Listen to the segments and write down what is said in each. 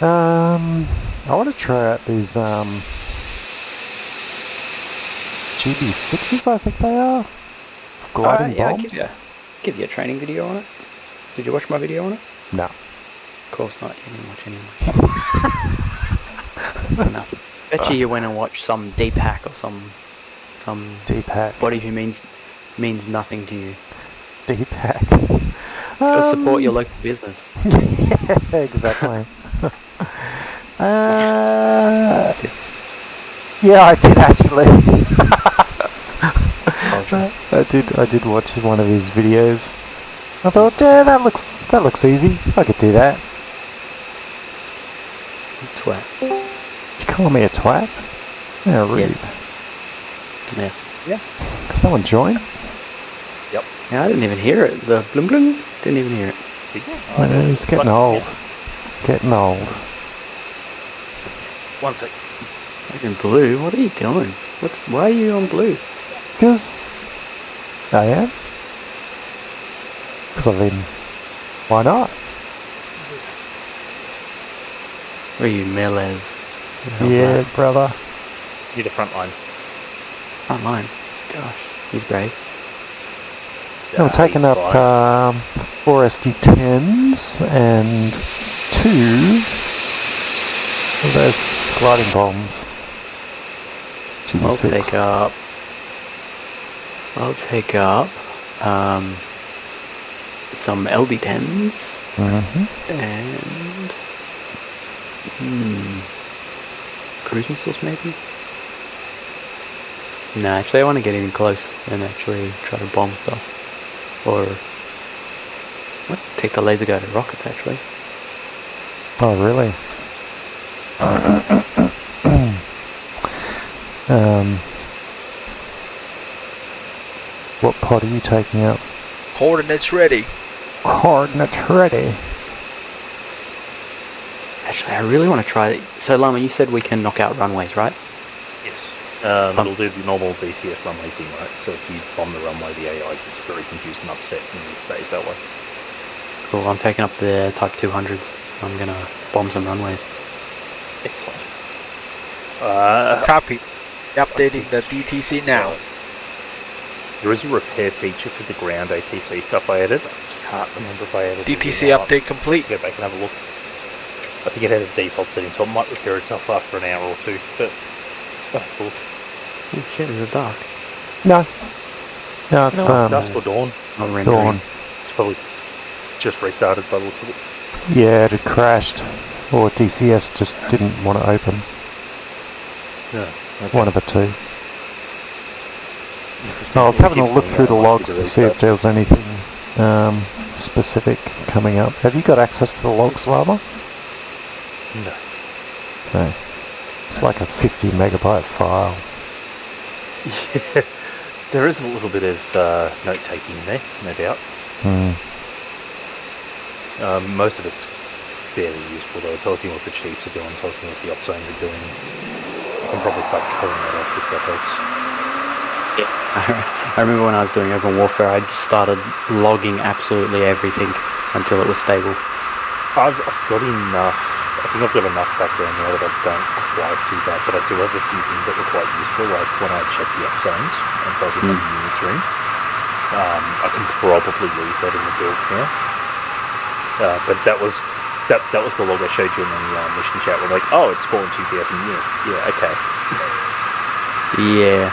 I want to try out these GB6s, I think they are. Gliding bombs. I'll give you a training video on it. Did you watch my video on it? No. Of course not. You didn't watch anyway. Enough. Bet you went and watched some deep hack or some deep hack. Body who means nothing to you. Deep hack. Go support your local business. Yeah, exactly. Yeah, I did actually. I did watch one of his videos. I thought, yeah, that looks easy. I could do that. Twat. Did you call me a twat? Yeah, rude. Yes. Yeah. Someone join? Yep. Yeah, I didn't even hear it. The bloom bloom. Didn't even hear it. It's getting old. Getting old. One sec. You're in blue. What are you doing? Why are you on blue? Because I am. Because I mean, why not? Where are you, Melez? Yeah, brother. You're the front line. Front line. Gosh, he's brave. I'm taking up 4 SD10s and 2 of those gliding bombs. I'll take up some LD10s and cruise missiles maybe? No, actually I want to get in close and actually try to bomb stuff. Or take the laser guided rockets actually. Oh really? What pod are you taking up? Coordinates ready. Coordinates ready. Actually, I really want to try it. So, Lama, you said we can knock out runways, right? Yes. It'll do the normal DCS runway thing, right? So if you bomb the runway, the AI gets very confused and upset and it stays that way. Cool, I'm taking up the Type 200s. I'm going to bomb some runways. Excellent. Copy. Updating the DTC now. There is a repair feature for the ground ATC stuff I added. I can't remember if I added DTC update complete. Let's go back and have a look. I think it had a default setting, so it might repair itself after an hour or two, but I'll have to look. Oh shit, is it dark? No, it's dusk or dawn. Dawn. It's probably just restarted by the looks of it. Yeah, it had crashed, or DCS just didn't want to open. Yeah, okay. One of the two. I was having a look through the logs to see if there was anything specific coming up. Have you got access to the logs, Lama? No. Okay. It's like a 50 megabyte file. Yeah, there is a little bit of note-taking in there, no doubt. Most of it's fairly useful though. It tells me what the chiefs are doing, tells me what the op zones are doing. I can probably start covering that off if that helps. Yeah. I remember when I was doing Open Warfare, I just started logging absolutely everything until it was stable. I've got enough. I think I've got enough background now that I don't quite do that, but I do have a few things that were quite useful, like when I check the op zones and tells me how many units are in. I can probably use that in the builds now. But that was the log I showed you in the mission chat. We're like, oh, it's spawning 2,000 units. Yeah, okay. Yeah.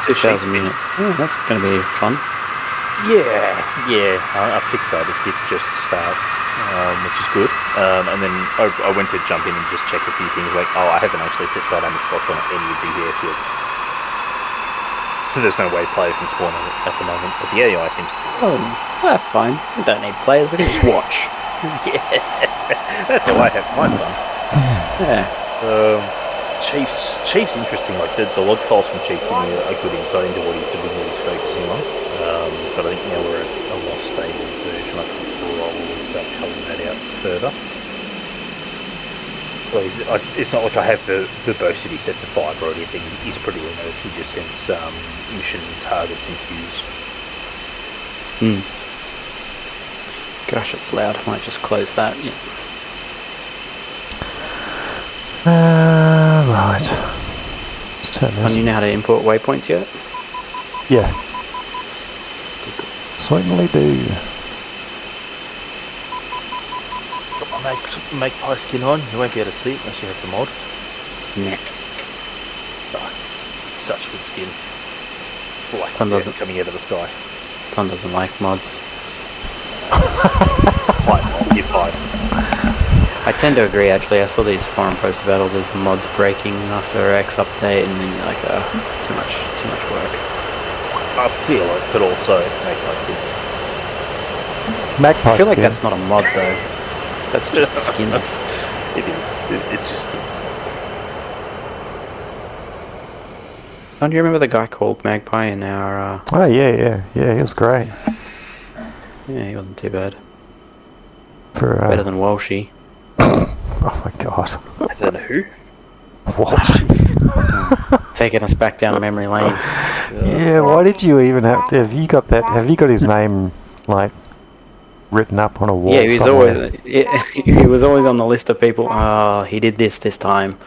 2,000 minutes. Oh, that's going to be fun. Yeah. I fixed that. It did just start, which is good. And then I went to jump in and just check a few things like, oh, I haven't actually set dynamic slots on any of these airfields. So there's no way players can spawn on it at the moment. But the AI seems to be... Oh, that's fine. We don't need players. We can just watch. Yeah. That's how I have my fun. Yeah. Chief's interesting. Like the log files from Chief give me a good insight into what he's doing, what he's focusing on. But I think now we're at a more stable version. I can probably start coloring that out further. Well, it's not like I have the bow city set to 5 or anything. He's pretty remote. He just sends mission targets and queues. Gosh, it's loud. I might just close that. Yeah. Right. Let's turn Don't this. you know how to import waypoints yet? Yeah. Certainly do. Got my magpie skin on. You won't be able to see it unless you have the mod. Nah. Bastards. It's such a good skin. It's like Tom death doesn't. coming out of the sky. Tom doesn't like mods. Fine, you're fine. I tend to agree, actually. I saw these forum posts about all the mods breaking after X update, and then you're like, too much work. I feel it, but also magpie skin. Magpie I feel like skin. that's not a mod, though. That's just skins. It is. It's just skins. Don't you remember the guy called Magpie in our... Oh, yeah, he was great. yeah, he wasn't too bad. For, Better than Walshy. Oh my god. Better than who? What? Taking us back down memory lane. Yeah, why did you even have to... Have you got his name, like, written up on a wall Yeah, he was somewhere? always he was always on the list of people. Oh, he did this time.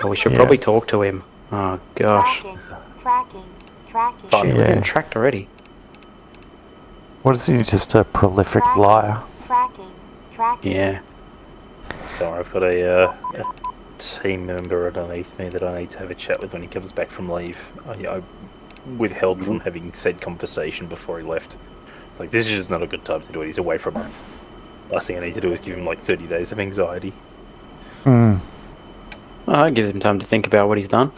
Oh, we should Yeah. probably talk to him. Oh gosh, Tracking. Fun. shit, we're Yeah. getting tracked already. What is he, just a prolific liar? Tracking. Yeah. So I've got a team member underneath me that I need to have a chat with when he comes back from leave. I withheld from having said conversation before he left. Like, this is just not a good time to do it. He's away for a month. Last thing I need to do is give him like 30 days of anxiety. Hmm. Well, that gives him time to think about what he's done.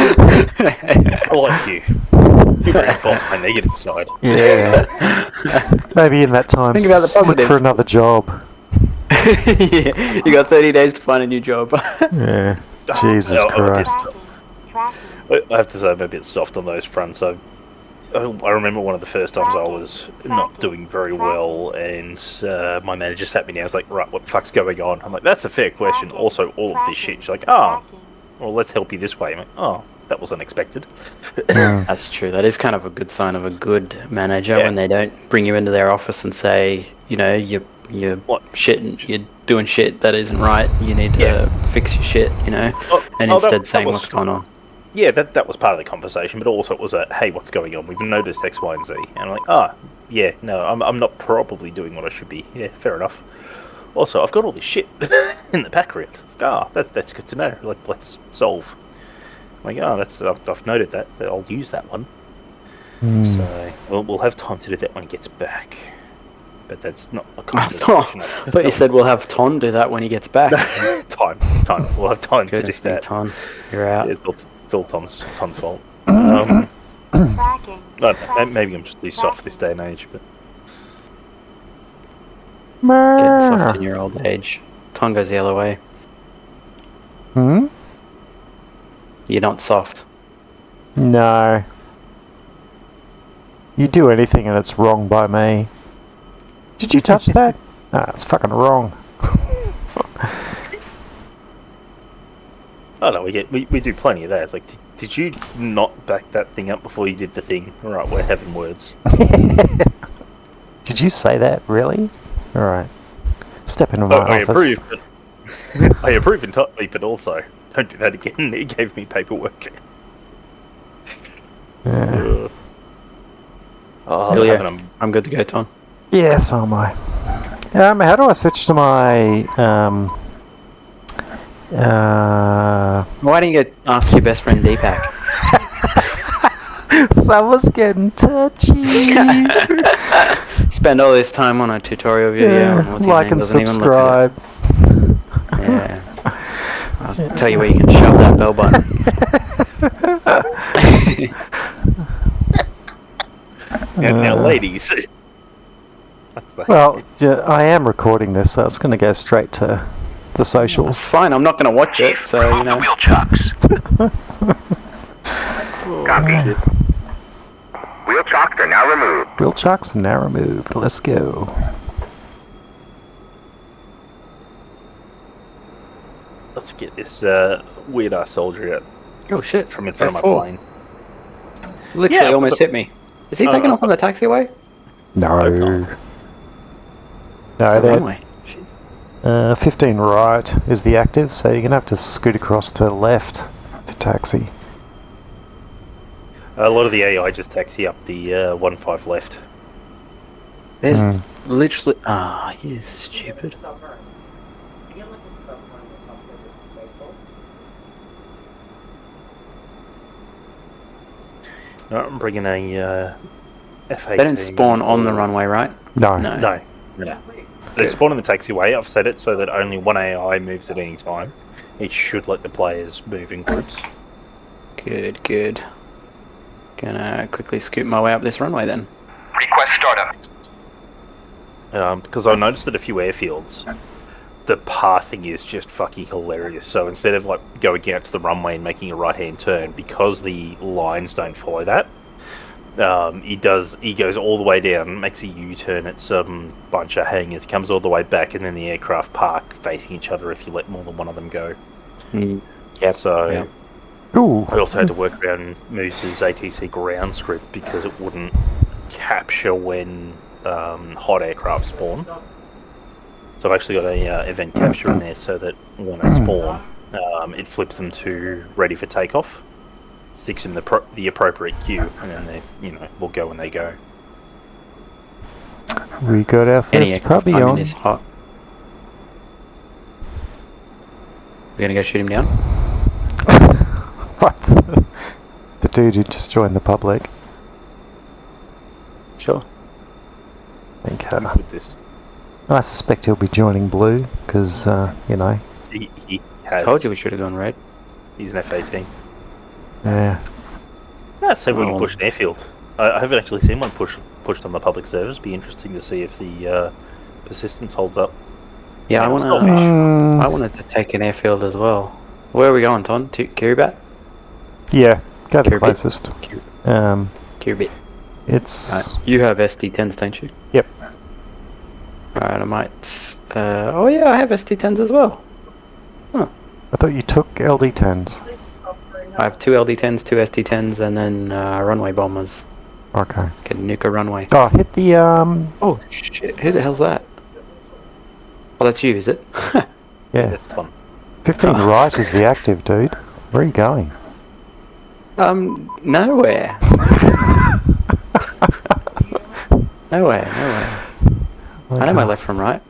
I like you. You reinforce my negative side. Yeah. Maybe in that time, Think about the look positives. for another job. Yeah, you got 30 days to find a new job. Yeah. Jesus Oh, Christ. Tracking. I have to say I'm a bit soft on those fronts. I remember one of the first times I was not doing very well, and my manager sat me down. I was like, "Right, what the fuck's going on?" I'm like, "That's a fair question." Also, all of this shit. She's like, "Oh, well, let's help you this way." I'm like, "Oh, that was unexpected." Yeah. That's true. That is kind of a good sign of a good manager Yeah. when they don't bring you into their office and say, you know, you're you're doing shit that isn't right. You need to fix your shit, you know, and instead saying what's going on. Yeah, that was part of the conversation, but also it was a, "Hey, what's going on? We've noticed X, Y, and Z." And I'm like, yeah, no, I'm not probably doing what I should be. Yeah, fair enough. Also, I've got all this shit in the background. That's good to know. Like, let's solve. I'm like, I've noted that. I'll use that one. Hmm. So we'll have time to do that when he gets back. But that's not a I conversation. thought you said we'll have Ton do that when he gets back. time. We'll have time to do Goodness me, that. Ton, you're out. Yeah, it's all Tom's fault. Tracking. I don't know, maybe I'm just too soft this day and age, but Getting soft in your old age. Ton goes the other way. Hmm? You're not soft. No. You do anything and it's wrong by me. Did you touch that? Ah, it's fucking wrong. oh no, we do plenty of that. It's like, did you not back that thing up before you did the thing? All right, we're having words. Did you say that? Really? Alright. Step into my I office. approve, but I approve entirely, but also don't do that again. He gave me paperwork. Yeah. Oh, I'm good to go, Ton. Yeah, so am I. How do I switch to my Why don't you go ask your best friend Deepak? Someone's getting touchy. Spend all this time on a tutorial video and what's his like name and doesn't even look subscribe. at it. Yeah. I'll tell you where you can shove that bell button. now, ladies. Well, yeah, I am recording this, so it's going to go straight to the It's socials. fine, I'm not going to watch it, so, you know. Wheel chocks. Copy. Wheel chocks are now removed. Wheel chocks now removed. Let's go. Let's get this weird ass soldier out Oh shit, from in front of my F4. plane. Literally Yeah, almost but- hit me. Is he taking off on the taxiway? No. Hope not. No, It's a they're, runway. Shit. 15 right is the active, so you're going to have to scoot across to left to taxi. A lot of the AI just taxi up the 1-5 left. There's literally... Ah, he's stupid. No, I'm bringing a F-18. They don't spawn on the runway, right? No. No. They spawn in the taxiway. I've set it so that only one AI moves at any time. It should let the players move in groups. Good, good. Gonna quickly scoot my way up this runway then. Request startup. Because I noticed at a few airfields, the pathing is just fucking hilarious. So instead of like going out to the runway and making a right-hand turn, because the lines don't follow that, he goes all the way down, makes a U-turn at some bunch of hangars, comes all the way back, and then the aircraft park facing each other if you let more than one of them go. Yeah. So yeah. Ooh. I also had to work around Moose's ATC ground script because it wouldn't capture when hot aircraft spawn. So I've actually got a event capture in there so that when they spawn, it flips them to ready for takeoff, sticks in the appropriate queue, and then they, will go when they go. We got our Any first aircraft puppy coming on. is hot. We're gonna go shoot him down? What? The dude who just joined the public. Sure. I think, With this, I suspect he'll be joining blue, because, he has. Told you we should have gone red. He's an F-18. yeah. Let's see if we can Oh. push an airfield. I haven't actually seen one pushed on the public service. Be interesting to see if the persistence holds up. Yeah, Yeah, I it's wanna. selfish. I wanted to take an airfield as well. Where are we going, Ton? To Kiribati? Yeah, go the Kiribati? closest. Kiribati. It's... Right. You have SD10s, don't you? Yep. Alright, I might... oh yeah, I have SD10s as well. I thought you took LD10s. I have 2 LD10s, 2 SD10s, and then runway bombers. Okay. Can nuke a runway. Oh, hit the, Oh shit, who the hell's that? Oh, that's you, is it? yeah. That's fun. 15 Oh. right is the active, dude. Where are you going? Nowhere. Nowhere. I know my left from right.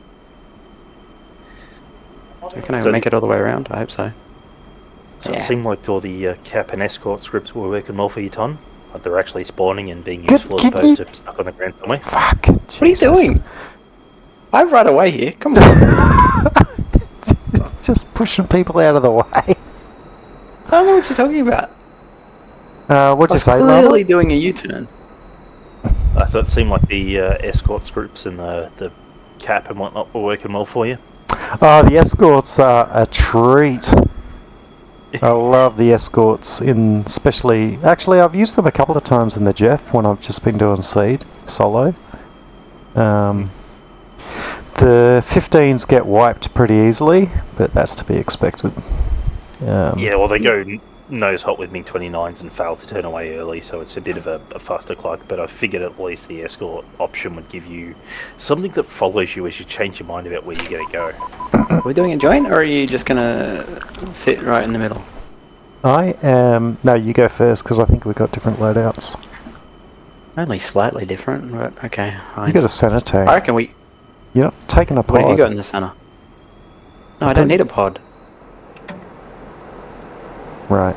So can I make it all the way around? I hope so. So it Yeah. seemed like all the cap and escort scripts were working well for you, Ton. Like they're actually spawning and being useful as opposed to stuck on the ground somewhere. Fuck. What are you doing? I've run away here. Come on. Just pushing people out of the way. I don't know what you're talking about. What'd I you was say, clearly Lovely? doing a U-turn. I thought it seemed like the escorts groups and the cap and whatnot were working well for you. Oh, the escorts are a treat. I love the escorts, actually I've used them a couple of times in the Jeff when I've just been doing seed solo. The 15s get wiped pretty easily, but that's to be expected. Yeah, well, they go nose hot with MiG-29s and fail to turn away early, so it's a bit of a faster clock, but I figured at least the escort option would give you something that follows you as you change your mind about where you're going to go. Are we doing a joint, or are you just gonna sit right in the middle? I am... No, you go first, because I think we've got different loadouts. Only slightly different, but okay. Fine. You got a center tank. I reckon we... You're not taking a pod. What have you got in the center? No, I don't need a pod. Right.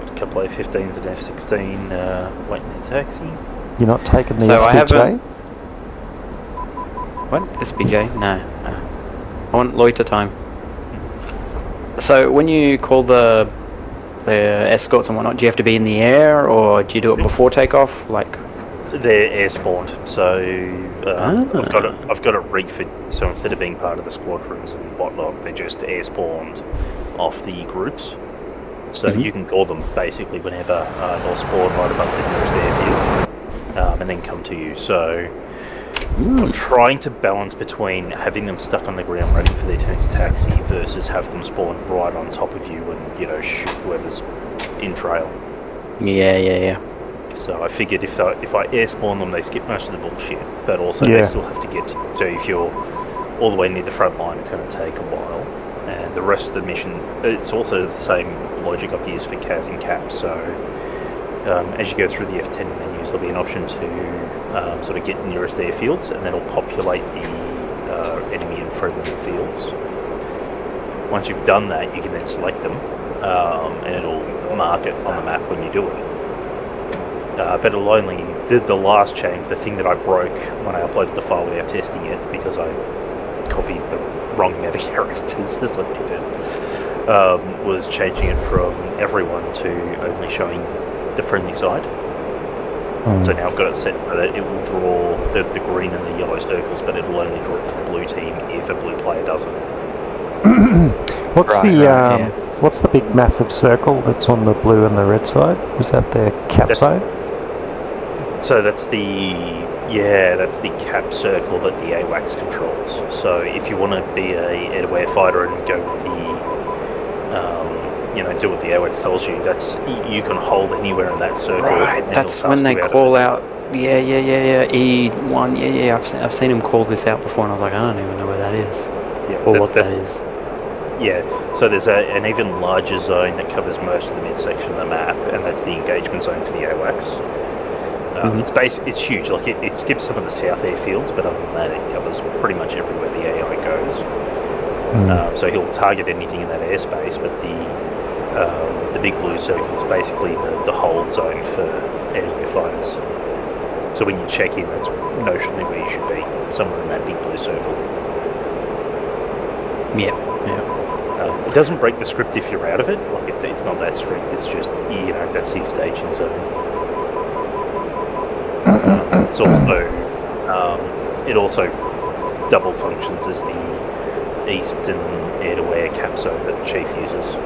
A couple of F-15s and F-16 waiting to taxi. You're not taking the So I SPJ? haven't- What? SPJ? No. I want loiter time. So when you call the escorts and whatnot, do you have to be in the air, or do you do it before takeoff? Like... They're air spawned, so I've got it rigged for, so instead of being part of the squadrons and whatnot, they're just air spawned off the groups. So you can call them basically whenever they'll spawn right above the nearest airfield, and then come to you. So I'm trying to balance between having them stuck on the ground ready for their turn to taxi versus have them spawn right on top of you and shoot whoever's in trail. Yeah. So I figured if I air spawn them, they skip most of the bullshit, but also Yeah. they still have to get to. So if you're all the way near the front line, it's going to take a while. And the rest of the mission, it's also the same logic I've used for CAS and CAP. So as you go through the F10 menus, there'll be an option to sort of get nearest airfields, and then it'll populate the enemy and friendly fields. Once you've done that, you can then select them, and it'll mark it on the map when you do it. But it'll only, the last change, the thing that I broke when I uploaded the file without testing it, because I copied the wrong meta characters as I did it, was changing it from everyone to only showing the friendly side. So now I've got it set so that it will draw the green and the yellow circles, but it will only draw it for the blue team if a blue player doesn't. What's the big massive circle that's on the blue and the red side? Is that their cap zone? So that's the cap circle that the AWACS controls. So if you want to be a air-to-air fighter and go with the do what the AWACS tells you, that's you can hold anywhere in that circle. Right, that's when they call out. E1. I've seen him call this out before, and I was like, I don't even know where that is, or what that is. Yeah, so there's an even larger zone that covers most of the midsection of the map, and that's the engagement zone for the AWACS. It's huge. Like it skips some of the south airfields, but other than that, it covers pretty much everywhere the AI goes. So he'll target anything in that airspace, but the big blue circle is basically the hold zone for enemy fighters. So when you check in, that's notionally where you should be, somewhere in that big blue circle. Yeah. It doesn't break the script if you're out of it. Like it's not that strict. It's just that's the staging zone. It's also it also double functions as the eastern air-to-air cap zone that the chief uses.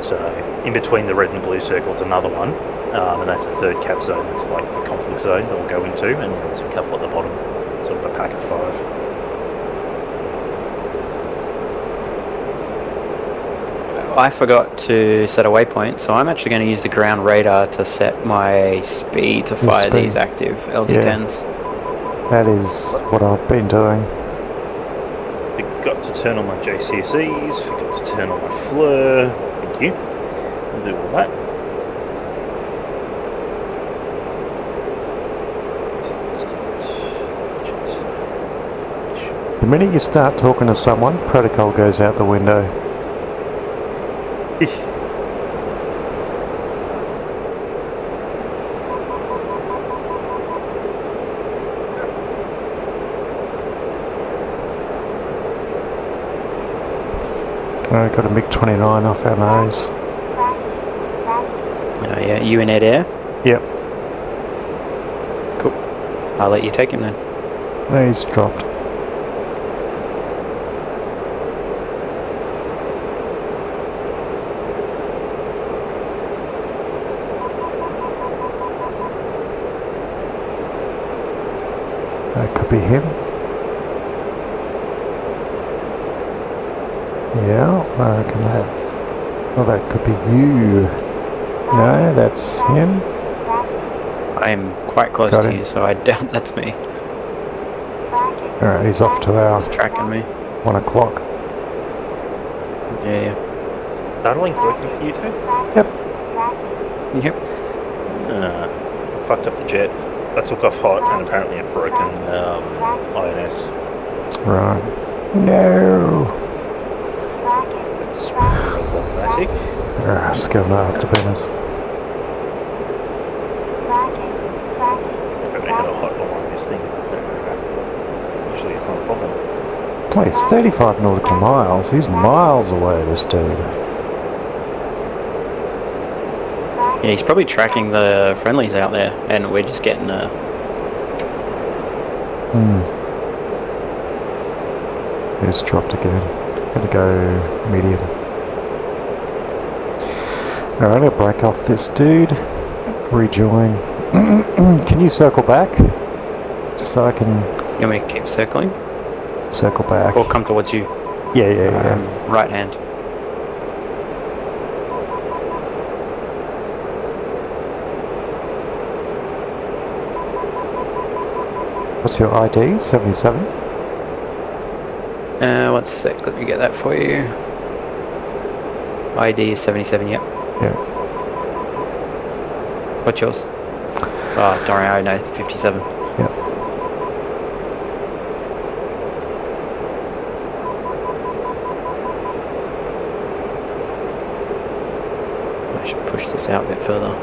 So in between the red and the blue circles, another one, and that's a third cap zone. It's like a conflict zone that we'll go into, and then there's a couple at the bottom, sort of a pack of 5. I forgot to set a waypoint, so I'm actually going to use the ground radar to set my speed to fire these active LD10s. That is what I've been doing. Forgot to turn on my JCSEs, forgot to turn on my FLIR. Thank you. I'll do all that. The minute you start talking to someone, protocol goes out the window. I got a MiG-29 off our nose. Oh yeah, you in air? Yep. Cool. I'll let you take him then. No, he's dropped. That could be him. Yeah, I reckon that. Well, that could be you. No, that's him. I'm quite close to you, so I doubt that's me. Alright, he's off to our He's tracking me. 1 o'clock. Yeah. Starlink working for you too? Yep. I fucked up the jet. I took off hot and apparently it broken INS. Right. No. It's problematic. Let's go after Benners. But they had a hot behind this thing. Usually it's not a problem. Oh, he's 35 nautical miles. He's miles away, this dude. Yeah, he's probably tracking the friendlies out there, and we're just getting He's dropped again. Gonna go medium. Alright, I'm gonna break off this dude. Rejoin. Can you circle back? Just so I can... You want me to keep circling? Circle back. Or come towards you? Yeah. Right hand. What's your ID? 77? 1 sec, let me get that for you. ID is 77, yep. Yeah. What's yours? Oh, don't worry, I know, 57. Yeah. I should push this out a bit further.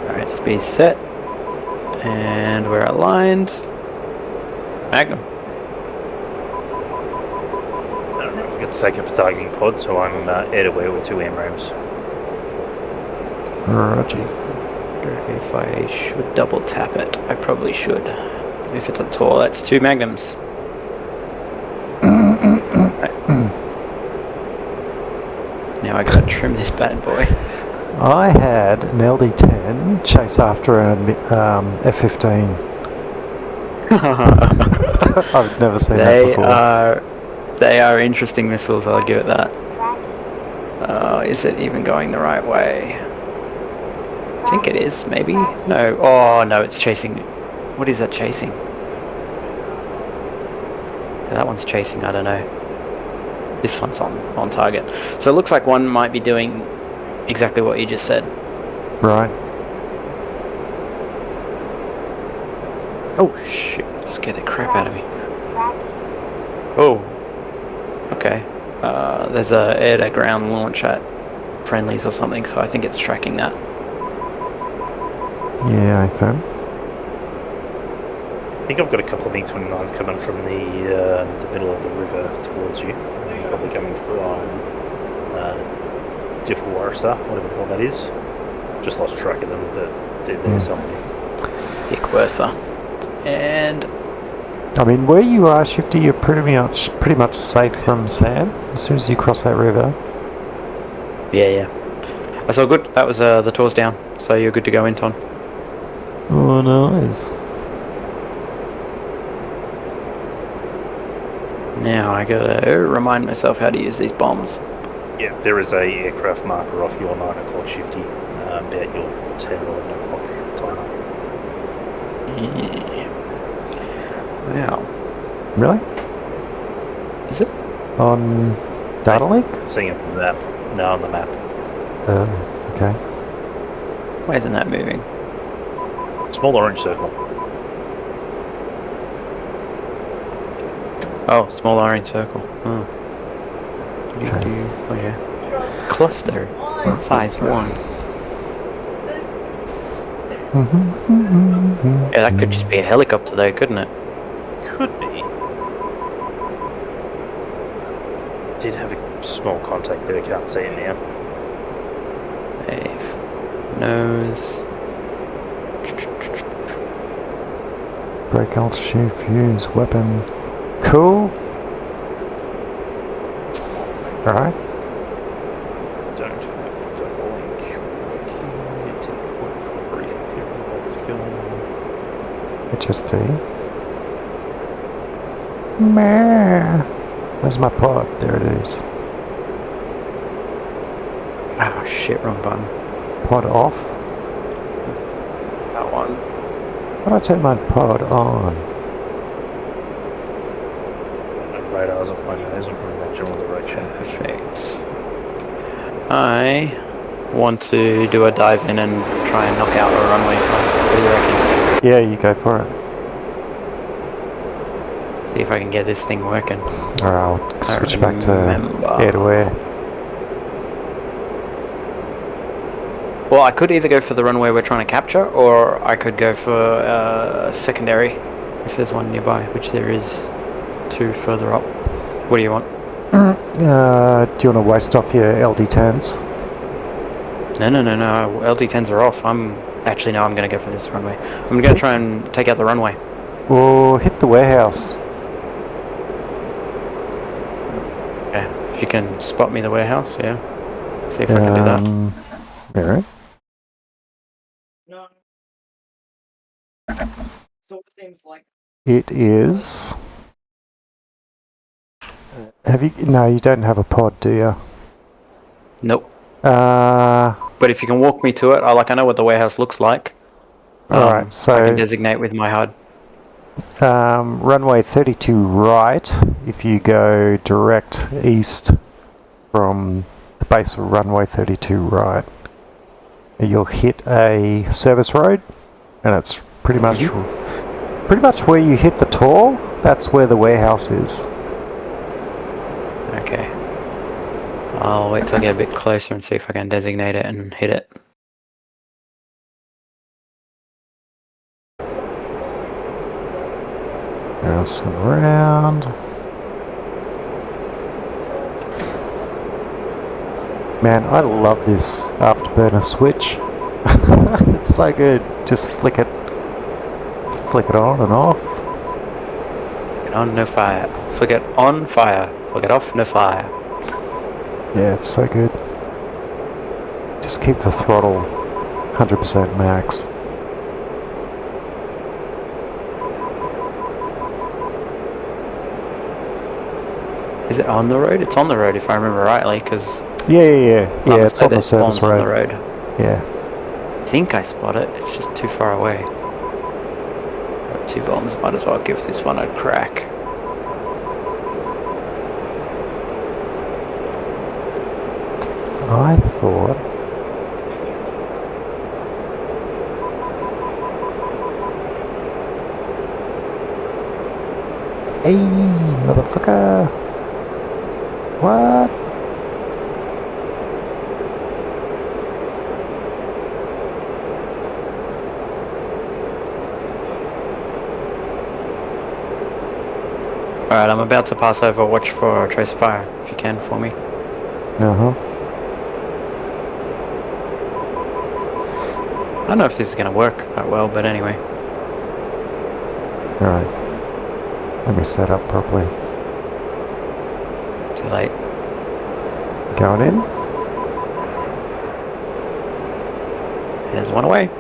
Alright, speed set. And we're aligned. Magnum. I don't know if we get to take up a targeting pod, so I'm air to where with 2 AMRAMs. Roger. If I should double tap it, I probably should. If it's a tour, that's 2 Magnums. Now I gotta trim this bad boy. I had an LD10 chase after an F-15. I've never seen that before. They are interesting missiles, I'll give it that. Tracking. Is it even going the right way? I think it is, maybe? No, oh no, it's chasing. What is that chasing? That one's chasing, I don't know. This one's on target. So it looks like one might be doing exactly what you just said. Right. Oh shit, scared the crap out of me. Tracking. Oh. Okay. There's a air-to-ground launch at friendlies or something, so I think it's tracking that. Yeah, I found. I think I've got a couple of MiG-29s coming from the middle of the river towards you. Probably coming from Diffwarsa, whatever the hell that is. Just lost track of them, but they're there somewhere. Dick Versa. And I mean, where you are, Shifty, you're pretty much safe from Sam as soon as you cross that river. yeah. That's all good. That was the tours down, so you're good to go in, Ton. Oh, nice. Now I gotta remind myself how to use these bombs. Yeah, there is a aircraft marker off your 9 o'clock shifty, about your 10 or 11 o'clock timer. Yeah. Wow. Really? Is it? On data link? Seeing it on the map. No, on the map. Okay. Why isn't that moving? Small orange circle. Oh, small orange circle. Oh. Okay. Oh yeah. Cluster. Size 1. Yeah, that could just be a helicopter though, couldn't it? Could be. Did have a small contact there, can't see it now. Wave. Nose. Break altitude, fuse, weapon. Cool. Alright. Don't have the link working. Need to wait for a brief period. What's going on? HSD. Meh. Where's my pod? There it is. Oh shit, wrong button. Pod off. That one. How do I turn my pod on? Radars off my nose and from that general direction. Perfect. I want to do a dive in and try and knock out a runway time. What do you reckon? Yeah, you go for it. See if I can get this thing working. Alright, I'll switch back to remember. air to air. Well, I could either go for the runway we're trying to capture, or I could go for secondary, if there's one nearby, which there is 2 further up. What do you want? Do you want to waste off your LD10s? No. LD10s are off. Actually, no, I'm going to go for this runway. I'm going to try and take out the runway. Or hit the warehouse. Yeah, if you can spot me the warehouse, yeah. See if I can do that. Alright. No. So it seems like. It is. Have you? No, you don't have a pod, do you? Nope. Alright, But if you can walk me to it, I know what the warehouse looks like. I can so designate with my HUD. runway 32 right, if you go direct east from the base of runway 32 right, you'll hit a service road, and it's pretty much where you hit the toll, that's where the warehouse is. Okay. I'll wait till I get a bit closer and see if I can designate it and hit it. Now swing around. Man, I love this afterburner switch. It's so good. Just flick it on and off. Flick it on, no fire. Flick it on, fire. Flick it off, no fire. Yeah, it's so good. Just keep the throttle 100% max. Is it on the road? It's on the road if I remember rightly, because Yeah, it's on the service on the road. road. Yeah. I think I spot it, it's just too far away. Got 2 bombs, might as well give this one a crack. I thought... Hey, motherfucker! What? Alright, I'm about to pass over. Watch for a trace of fire, if you can, for me. Uh-huh. I don't know if this is going to work that well, but anyway. Alright. Let me set up properly. Too late. Going in? There's one away.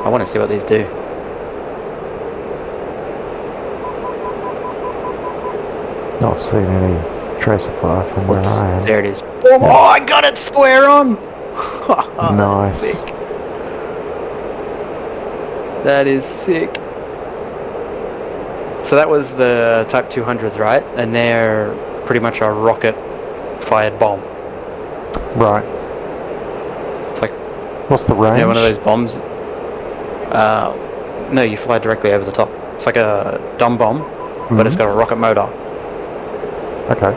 I want to see what these do. Not seeing any trace of fire from where I am. There it is. Boom. Oh, I got it square on! Nice. Sick. That is sick. So that was the Type 200s, right? And they're pretty much a rocket-fired bomb. Right. It's like... What's the range? Yeah, one of those bombs. No, you fly directly over the top. It's like a dumb bomb, but it's got a rocket motor. Okay.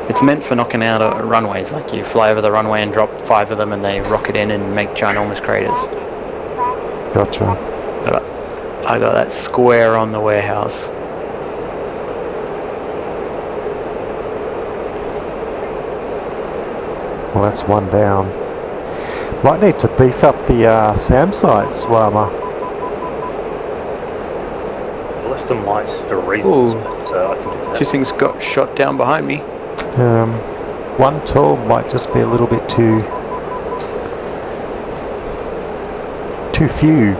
It's meant for knocking out runways. Like you fly over the runway and drop 5 of them and they rocket in and make ginormous craters. Gotcha. I got that square on the warehouse. Well, that's one down. Might need to beef up the SAM sites, Llama. I left them light for reasons, Ooh. but I can do that. 2 things got shot down behind me. One tool might just be a little bit too few.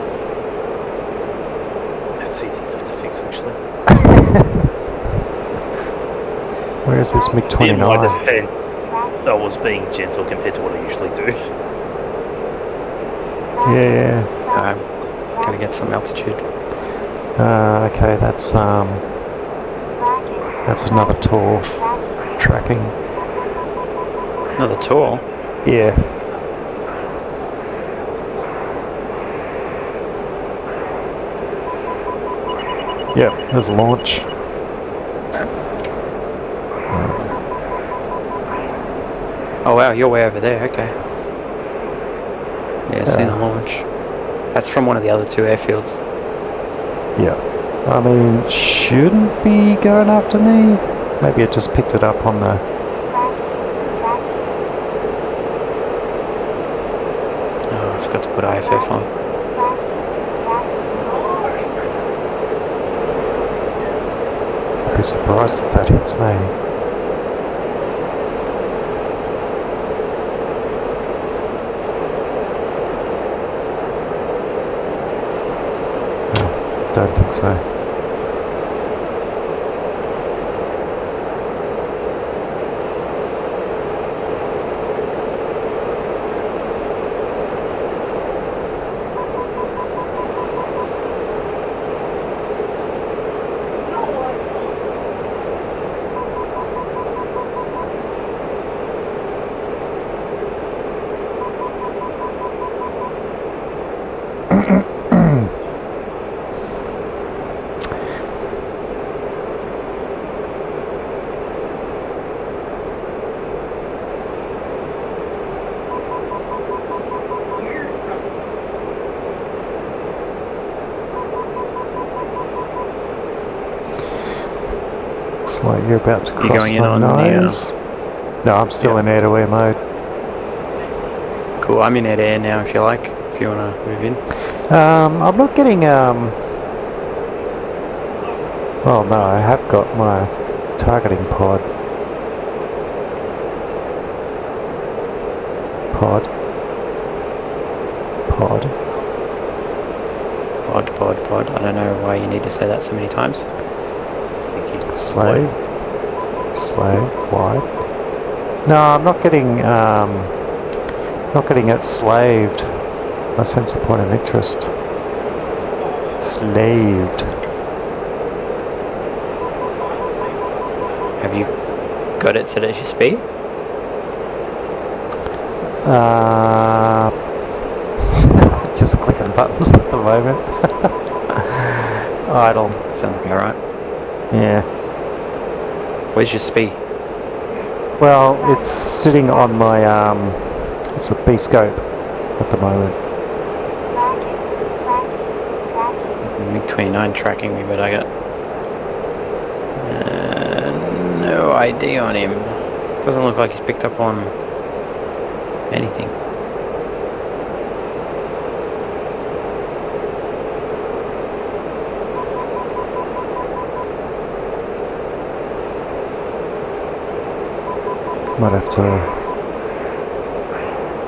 That's easy enough to fix, actually. Where is this In my MiG-29? defense, I was being gentle compared to what I usually do. Yeah. I'm gonna get some altitude. Okay, that's another tool. Tracking. Another tool. Yeah. Yep, there's a launch. Oh wow, you're way over there, okay. Yeah, seen the launch. That's from one of the other 2 airfields. Yeah. I mean, shouldn't be going after me. Maybe it just picked it up on the... Oh, I forgot to put IFF on. be surprised if that hits, eh? Don't think so. Looks like you're about to cross going in my on the, nose. No, I'm still in air-to-air mode. Cool, I'm in air now if you like, if you want to move in. I'm not getting, well, no, I have got my targeting pod. Pod. I don't know why you need to say that so many times. Slave, wide. No, I'm not getting it slaved. I sense a point of interest. Slaved. Have you got it set as your speed? Just clicking buttons at the moment. Idle. Sounds about right. Yeah. Where's your speed? Well, it's sitting on my it's a B scope at the moment. MiG-29 tracking me, but I got no ID on him. Doesn't look like he's picked up on anything. Might have to.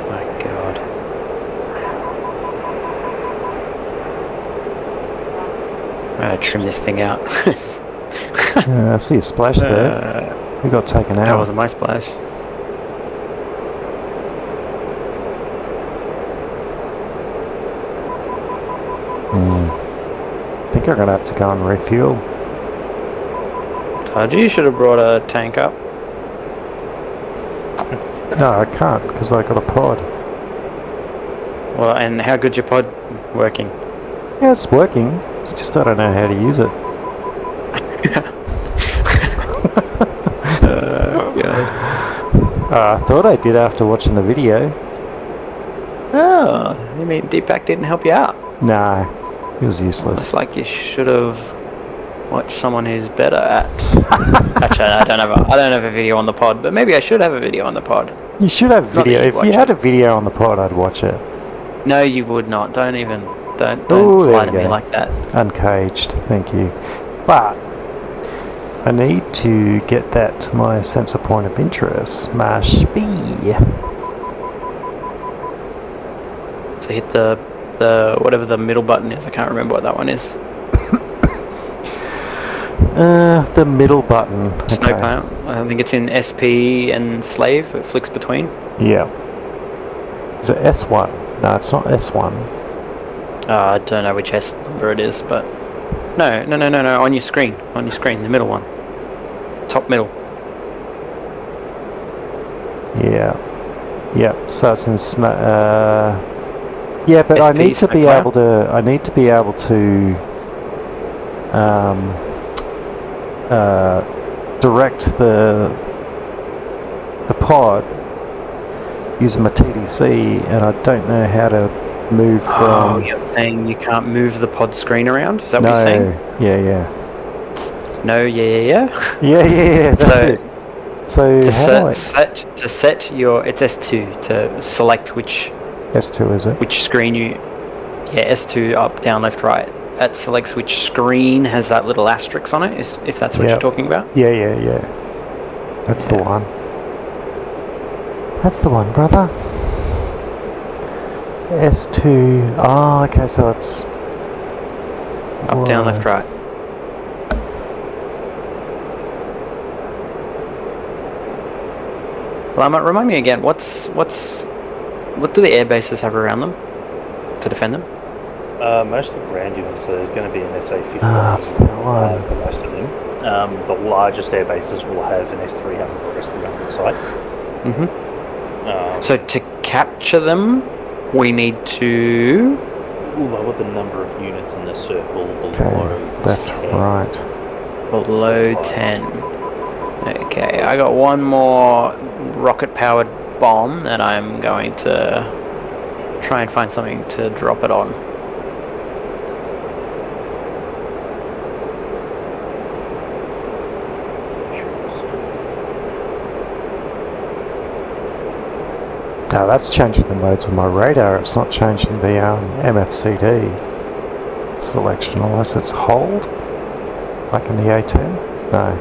My God. I'm gonna trim this thing out. Yeah, I see a splash there. We got taken out. That wasn't my splash. I think I'm gonna have to go and refuel. Told you should have brought a tank up. No, I can't because I got a pod. Well, and how good's your pod working? Yeah, it's working. It's just I don't know how to use it. God. I thought I did after watching the video. Oh, you mean Deepak didn't help you out? No, it was useless. It's like you should have watched someone who's better at. Actually, I don't have a video on the pod, but maybe I should have a video on the pod. You should have Not video. that If you'd you watch had it. a video on the pod, I'd watch it. No, you would not. Don't Ooh, there lie we to me go. like that. Uncaged, thank you. But I need to get that to my sensor point of interest. Mash B. So hit the whatever the middle button is. I can't remember what that one is. The middle button. Snow Okay. plow. I think it's in SP and slave. It flicks between. Yeah. Is it S1? No, it's not S1. I don't know which S number it is, but no. On your screen, the middle one, top middle. Yeah. Yep. So it's in yeah, but I SP need to be Snowplow? able to. I need to be able to direct the pod using my TDC, and I don't know how to move Oh, from. you're saying you can't move the pod screen around? Is that No. what you're saying? Yeah. No, yeah. Yeah. That's So- it. So To how do I? set your it's S2 to select which S2 is it? screen you. Yeah, S2 up, down, left, right. at select switch screen has that little asterisk on it, if that's what Yep. you're talking about. Yeah. That's the one. That's the one, brother. S2. Oh, okay, so it's... Up, down, left, right. Lama, remind me again, what do the air bases have around them to defend them? Mostly ground units, so there's going to be an SA-15 that's the one. for most of them. The largest air bases will have an S-300 or S-300 site. Mm-hmm. So to capture them, we need to... Lower the number of units in the circle below Okay, left, 10. right. Below 10. Okay, I got one more rocket-powered bomb that I'm going to try and find something to drop it on. Now that's changing the modes on my radar, it's not changing the MFCD selection unless it's hold, like in the A10? No.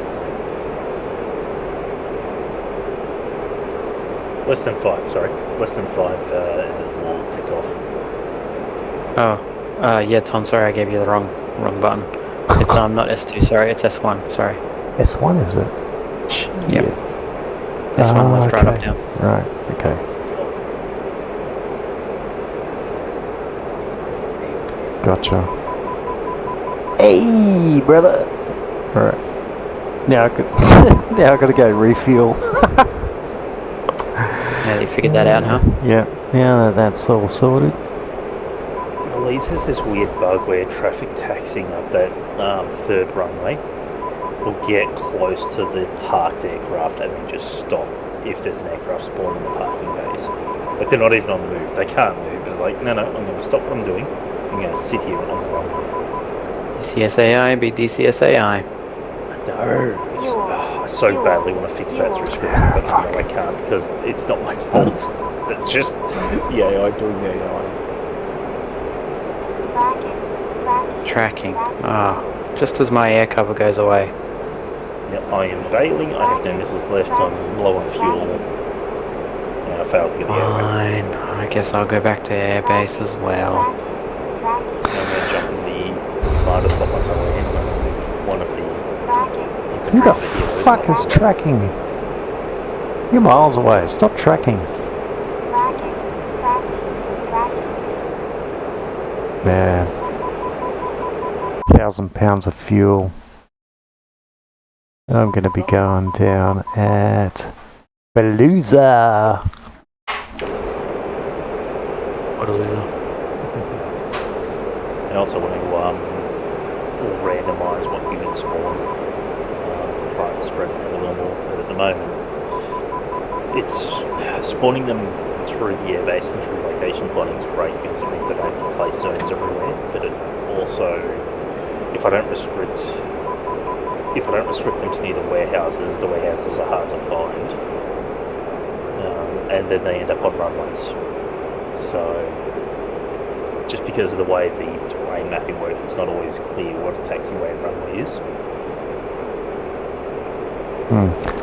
Less than 5, sorry. Less than 5 and it will kick off. Oh, yeah, Tom, sorry I gave you the wrong button. It's not S2, sorry, it's S1, sorry. S1 is it? Shit. Yep. S1 left, right, up, down. Right, okay. Gotcha. Hey, brother! Alright. Now I could, now I've got to go refuel. Yeah, you figured that out, huh? Yeah, that's all sorted. Belize has this weird bug where traffic taxiing up that third runway will get close to the parked aircraft and then just stop if there's an aircraft spawning in the parking bays. Like, they're not even on the move. They can't move. But it's like, no, I'm going to stop what I'm doing. I'm going to sit here on the runway. DCSAI be DCSAI. No. I so badly want to fix that through scripting, but no, I can't because it's not my fault. That's just the AI doing the AI. Tracking. Ah, just as my air cover goes away. Yep, I am bailing. I have no missiles left. I'm low on fuel. And I failed to get the air. Fine. I guess I'll go back to airbase as well. I'm going to jump in the commander slot once I land. I'm going to move one of the... Who the fuck is tracking me? You're miles away. Stop tracking. Man. 1,000 pounds of fuel. I'm going to be going down at Palooza. What a loser. And also want to randomise what units spawn. Try and spread them a little more. But at the moment, it's spawning them through the airbase and through location plotting is great because it means I don't have to place zones everywhere. But it also, if I don't restrict them to near the warehouses are hard to find, and then they end up on runways. So, just because of the way the terrain mapping works, it's not always clear what a taxiway and runway is.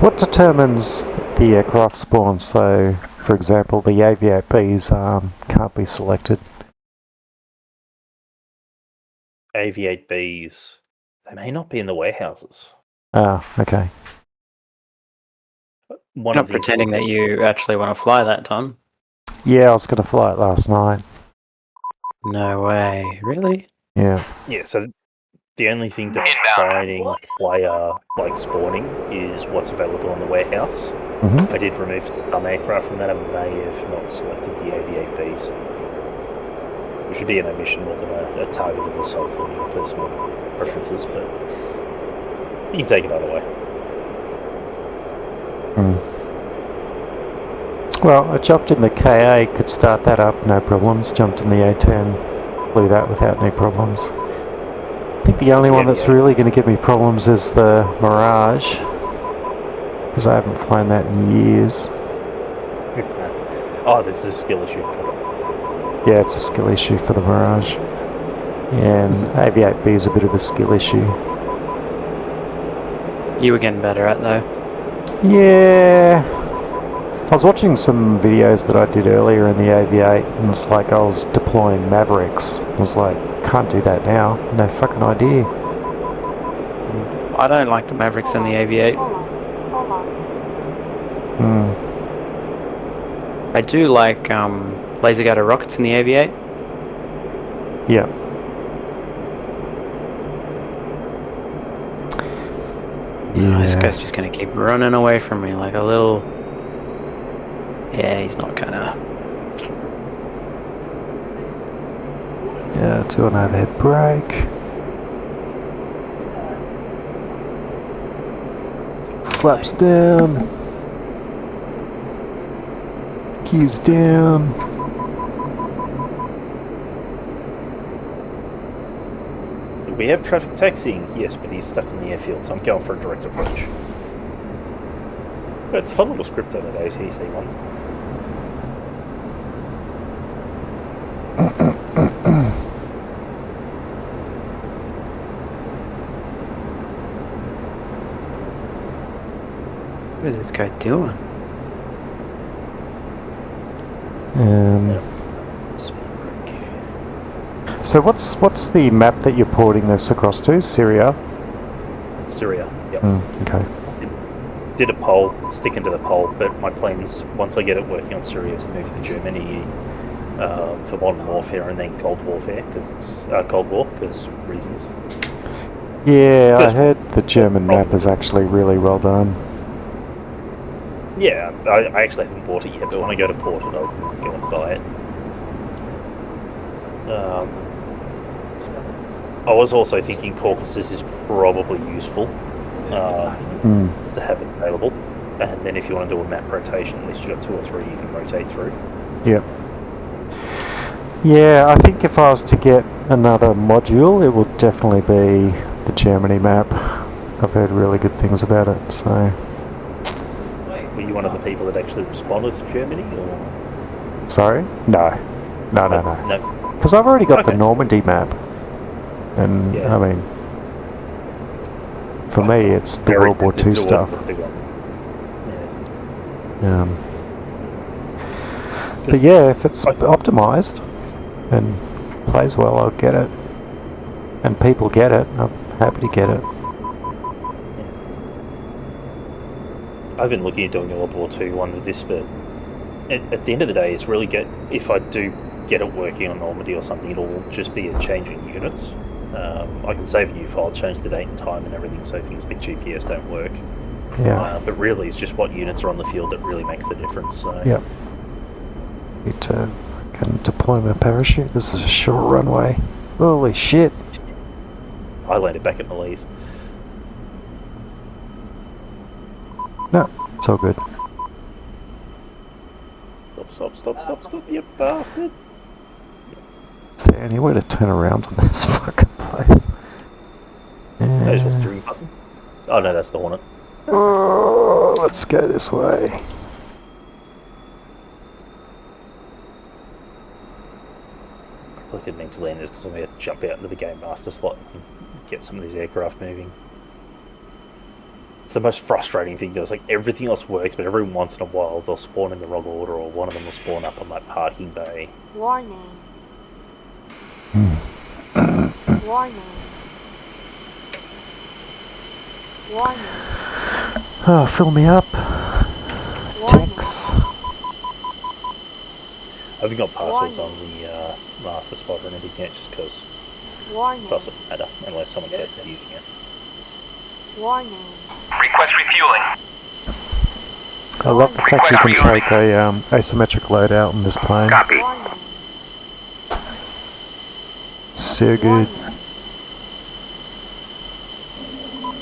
What determines the aircraft spawn? So, for example, the Aviate Bs can't be selected. Aviate Bs, they may not be in the warehouses. Ah, okay. Not pretending that you actually want to fly that, Tom. Yeah, I was going to fly it last night. No way. Really? Yeah. Yeah, so the only thing defining player like spawning is what's available on the warehouse. Mm-hmm. I did remove some aircraft from that and may have not selected the Aviate Bs. Which would be an omission more than a targeted assault on your personal preferences, but you can take it either way. Well, I jumped in the KA, could start that up, no problems. Jumped in the A10, flew that without any problems. I think the only one that's really going to give me problems is the Mirage, because I haven't flown that in years. Oh, this is a skill issue. Yeah, it's a skill issue for the Mirage. And Aviate B is a bit of a skill issue. You were getting better at though. Yeah. I was watching some videos that I did earlier in the Aviate, and it's like I was deploying Mavericks. I was like, can't do that now. No fucking idea. I don't like the Mavericks in the Aviate. Hmm. I do like laser guided rockets in the Aviate. Yeah. No, this guy's just gonna keep running away from me like a little. Yeah, he's not gonna. Yeah, do an overhead brake. Flaps down. Keys down. We have traffic taxiing, yes, but he's stuck in the airfield, so I'm going for a direct approach. But it's a fun little script over the ATC one. What is this guy doing? Speed brake. So what's the map that you're porting this across to? Syria? Syria, yep. Okay. Did a poll, sticking to the poll, but my plans, once I get it working on Syria, to move to Germany for modern warfare and then Cold Warfare, Cold War, because reasons. Yeah, I heard the German map is actually really well done. Yeah, I actually haven't bought it yet, but when I go to port it, I'll go and buy it. I was also thinking Caucasus is probably useful to have it available, and then if you want to do a map rotation, at least you've got 2 or 3 you can rotate through. Yep. Yeah, I think if I was to get another module, it would definitely be the Germany map. I've heard really good things about it, so... Were you one of the people that actually responded to Germany, or...? Sorry? No. No. Because I've already got the Normandy map. And, Yeah. I mean... For me, it's the World War II stuff. But yeah, if it's optimised and plays well, I'll get it. And people get it, I'm happy to get it. I've been looking at doing a World War II one with this, but at the end of the day, it's really good. If I do get it working on Normandy or something, it'll just be a change in units. I can save a new file, change the date and time and everything, so things like GPS don't work. Yeah. But really, it's just what units are on the field that really makes the difference. So. Yep. Need to can deploy my parachute. This is a short runway. Holy shit. I landed back at Malise. No, it's all good. Stop, you bastard! Is there any way to turn around on this fucking place? There's your steering button. Oh no, that's the Hornet. Oh, let's go this way. I probably didn't need to land this because I'm going to jump out into the Game Master slot and get some of these aircraft moving. It's the most frustrating thing. There's like everything else works, but every once in a while they'll spawn in the wrong order, or one of them will spawn up on that parking bay. Warning. Warning. Warning. Oh, fill me up. Warning. Ticks. I haven't got passwords on the master spot or anything yet, just because Warning. it doesn't matter unless someone starts using it. Warning. Request refueling. I love the fact you can take a asymmetric loadout on this plane. Copy. Warning. So good.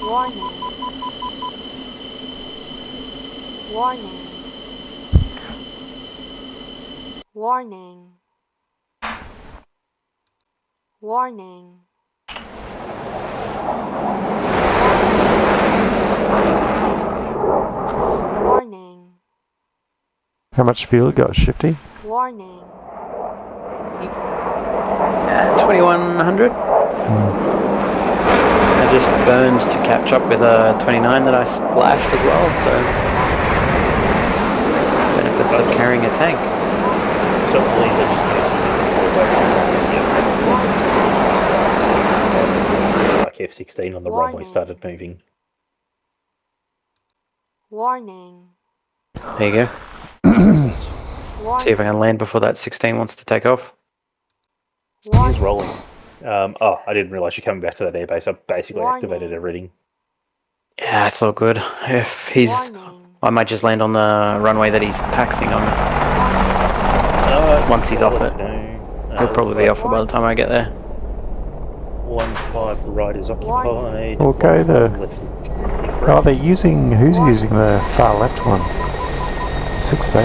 Warning. Warning. Warning. Warning. Warning. How much fuel you got, Shifty? Warning. 2100. I just burned to catch up with a 29 that I splashed as well, so benefits of carrying a tank. So please, I just like F-16 on the runway started moving. Warning. There you go. Warning. See if I can land before that 16 wants to take off. He's rolling. Oh, I didn't realise you're coming back to that airbase. I basically activated everything. Yeah, it's all good. If he's... Warning. I might just land on the runway that he's taxiing on. Once he's off it. He'll probably be off by the time I get there. 1-5 right is occupied. Okay, Left, they're using... Who's using the far left one? 16.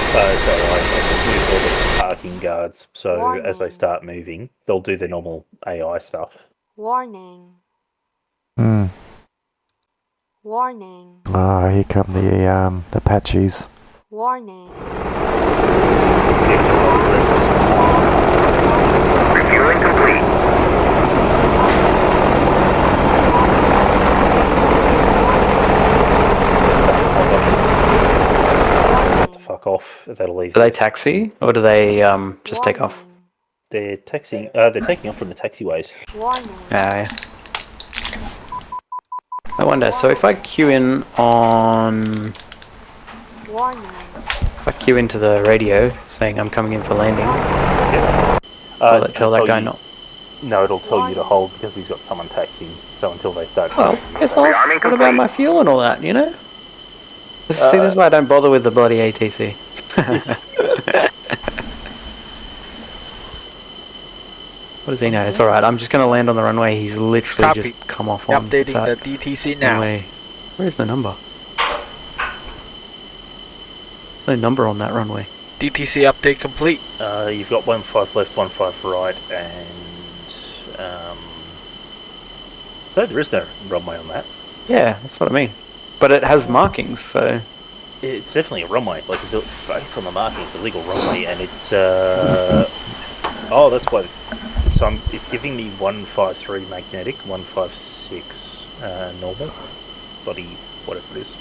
So we call them parking guards. So as they start moving, they'll do the normal AI stuff. Warning. Hmm. Warning. Oh, here come the Apaches. Warning. Refueling complete. Fuck off. That'll leave. Do they taxi, or do they just take off? They're taxiing. They're taking off from the taxiways. Warning. Yeah. I wonder. So if I queue in on, Warning. if I queue into the radio saying I'm coming in for landing, will it tell that guy not? No, it'll tell you to hold because he's got someone taxiing. So until they start. Well, piss off. What about my fuel and all that? You know. See, this is why I don't bother with the bloody ATC. What does he know? It's alright, I'm just going to land on the runway he's literally just come off on. Updating the DTC now. Runway. Where's the number? No number on that runway. DTC update complete. You've got 1-5 left, 1-5 right, and no, there is no runway on that. Yeah, that's what I mean. But it has markings, so... It's definitely a runway. Like, it's based on the marking, it's a legal runway, and it's oh, that's why. So it's giving me 153 magnetic, 156 normal, body, whatever it is,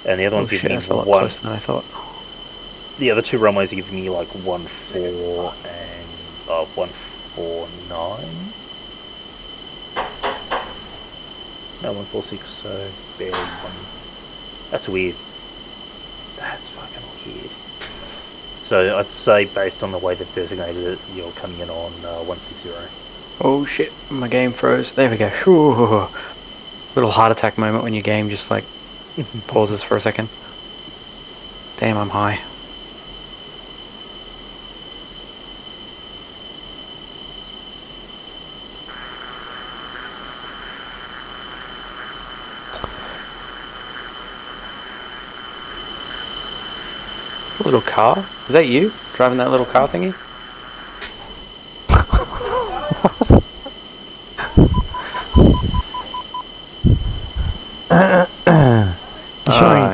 and the other one's giving me that's a lot one. closer than I thought. The other two runways are giving me like 1-4 and 149. No, 146, so barely one. That's weird. That's fucking weird. So I'd say based on the way they've designated it, you're coming in on 160. Oh shit, my game froze. There we go. Whew. Little heart attack moment when your game just like pauses for a second. Damn, I'm high. Little car? Is that you driving that little car thingy?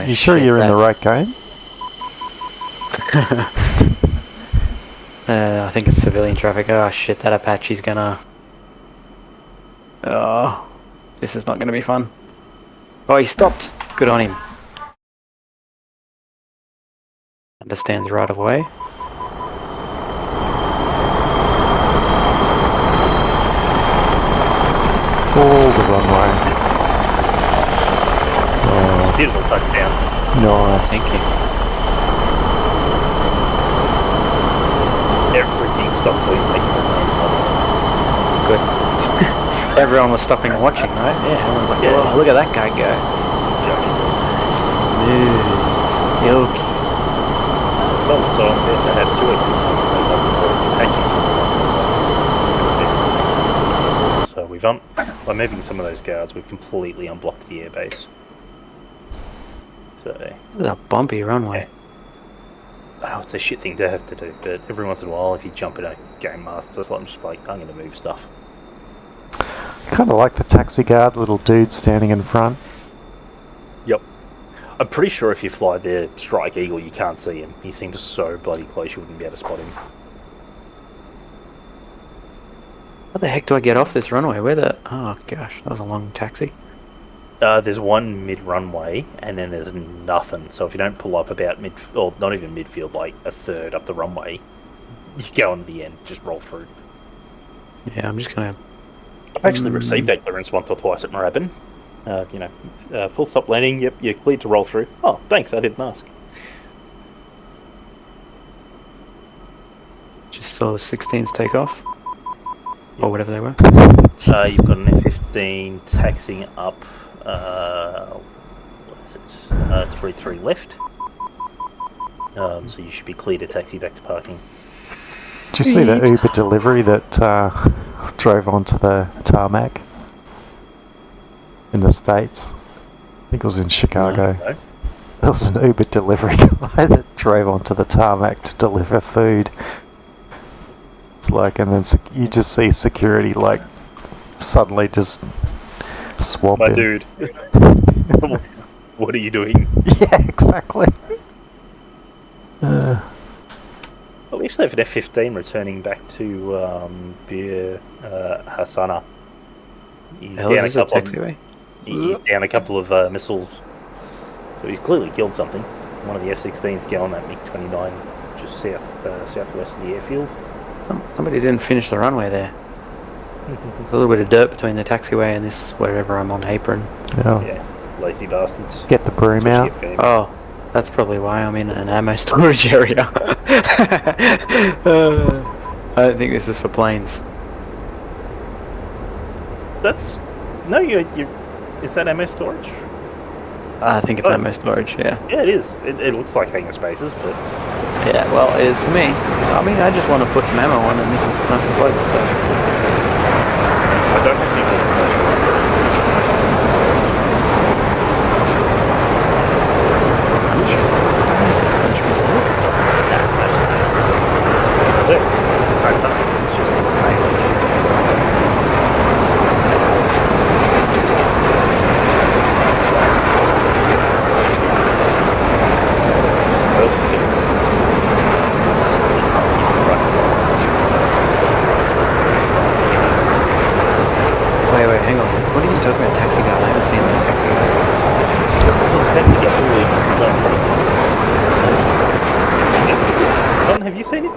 You sure you're in the right game? I think it's civilian traffic. Oh shit, that Apache's gonna... Oh, this is not gonna be fun. Oh, he stopped. Good on him. Understands right of way. All the runway. Oh, Beautiful touchdown. nice. Thank you. Everything stopped doing Good. Everyone was stopping and watching, right? Yeah, everyone's like, whoa, look at that guy go. Smooth, silky. So I had 2 exits. So we've by moving some of those guards, we've completely unblocked the airbase. So This is a bumpy runway. oh, it's a shit thing to have to do, but every once in a while, if you jump in a game master slot, I'm just like, I'm going to move stuff. Kind of like the taxi guard, little dude standing in front. Yep. I'm pretty sure if you fly the Strike Eagle, you can't see him. He seems so bloody close, you wouldn't be able to spot him. How the heck do I get off this runway? Where the... Oh gosh, that was a long taxi. There's one mid-runway, and then there's nothing. So if you don't pull up about mid, or not even midfield, like a third up the runway, you go on the end, just roll through. Yeah, I'm just gonna... I've actually received that clearance once or twice at Moorabbin. Full stop landing, yep, you're cleared to roll through. Oh, thanks, I didn't ask. Just saw the 16s take off. Or whatever they were. You've got an F-15 taxiing up, what is it? 3-3 left. So you should be clear to taxi back to parking. Did you see the Uber delivery that drove onto the tarmac in the States? I think it was in Chicago. No. There was an Uber delivery guy that drove onto the tarmac to deliver food. It's like, and then you just see security like suddenly just swamp My him. dude, what are you doing? Yeah, exactly. Well, we actually have an F-15 returning back to Hassana. He's Hell, down is this a taxiway? He's down a couple of missiles. So he's clearly killed something. One of the F-16s going that MiG-29 just southwest of the airfield. Somebody didn't finish the runway there. There's a little bit of dirt between the taxiway and this wherever I'm on apron. Yeah. Lazy bastards. Get the broom out. Oh, that's probably why I'm in an ammo storage area. I don't think this is for planes. That's... No, you is that ammo storage? I think it's ammo storage, yeah. Yeah, it is. It looks like hangar spaces, but... Yeah, well, it is for me. I mean, I just want to put some ammo on and this is nice and close, so... I don't have people. Wait, hang on. What are you talking about, taxi guy? I haven't seen that taxi guy. Don, have you seen it?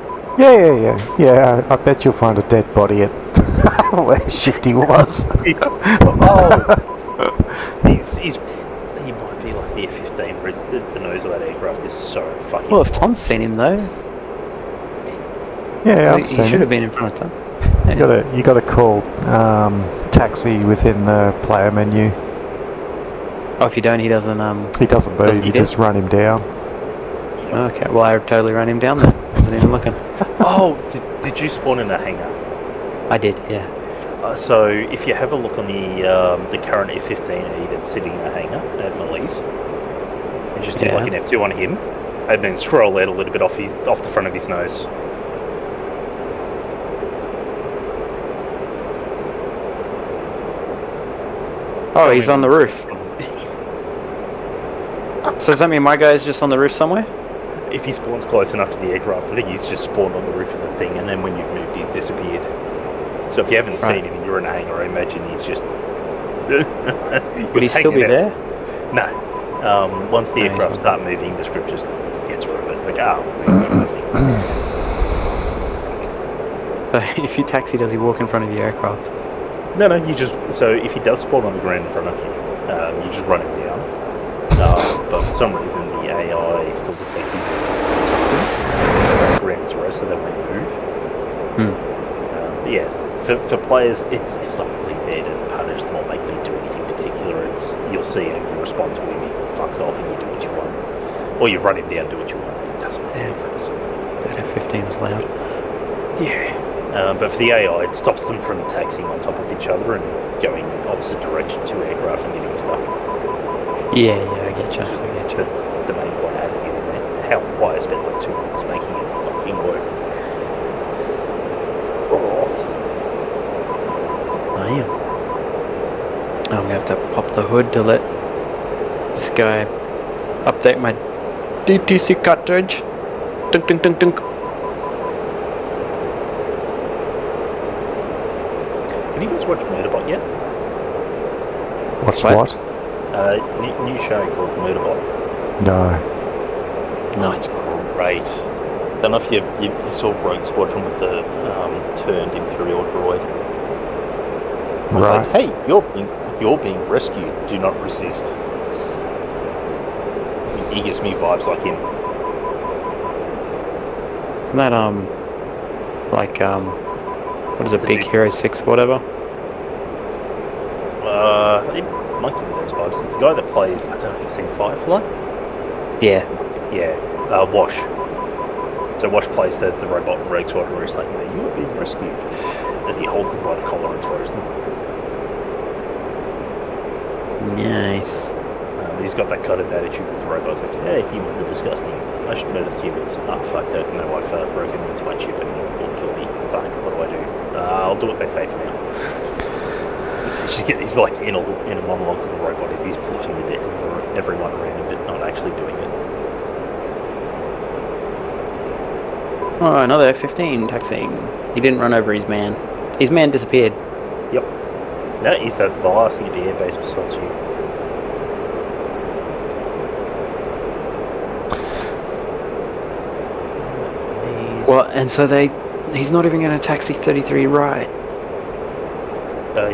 Yeah. I bet you'll find a dead body at where Shifty was. He might be like the F-15, where the nose of that aircraft is so fucking... Well, if Tom's seen him, though... Yeah, I've he seen should it. have been in front of Tom. You got to call taxi within the player menu. Oh, if you don't, he doesn't... He doesn't move. You just run him down. Okay, well, I totally ran him down then. Wasn't even looking. Oh, did you spawn in a hangar? I did, yeah. So if you have a look on the current F-15E that's sitting in a hangar at Malise, and just do like an F2 on him, and then scroll out a little bit off the front of his nose. Oh, he's on the roof. So does that mean my guy's just on the roof somewhere? If he spawns close enough to the aircraft, I think he's just spawned on the roof of the thing, and then when you've moved, he's disappeared. So if you haven't seen him, you're in a hangar, I imagine he's just... Would he still be there? No. Once the aircraft start moving, the script just gets rid of it. It's like, So if you taxi, does he walk in front of the aircraft? No, you just... So if he does spawn on the ground in front of you, you just run him down. But for some reason, the AI still detects him ground zero, so they won't move. But yes, for players, it's not really there to punish them or make them do anything particular. It's you'll see him, you respond to him, he fucks off, and you do what you want, or you run him down, do what you want. It doesn't make a difference. That F-15 was loud. Yeah. But for the AI, it stops them from taxiing on top of each other and going opposite direction to aircraft and getting stuck. Yeah, I get you. The main point of having it in there. How why I spent like 2 minutes making it fucking work. Damn. I'm gonna have to pop the hood to let this guy update my DTC cartridge. Dunk. Have you guys watched Murderbot yet? Watched What? what? New show called Murderbot. No. No. It's great. Don't know if you saw Rogue Squadron with the turned Imperial droid. It was Right. like, hey, you're being rescued. Do not resist. He gives me vibes like him. Isn't that like what is it, The Big big- Hero 6 or whatever? It might give me those vibes. It's the guy that plays. I don't know if you've seen Firefly. Yeah. Yeah, Wash. So Wash plays the robot in Rogue Squadron where he's like, you are being rescued, as he holds them by the collar and throws them. Nice. He's got that kind of attitude with the robots, like, hey, humans are disgusting. I should murder the humans. Ah, fuck that. No, I've broken into my chip and will kill me. Fuck, what do I do? I'll do what they say for now. He's like in a monologue to the robot as he's plotting the death of everyone around him, but not actually doing it. Oh, another F-15 taxiing. He didn't run over his man. His man disappeared. Yep. No, he's the last thing at the airbase besides you. Well, and so he's not even going to taxi 33 right.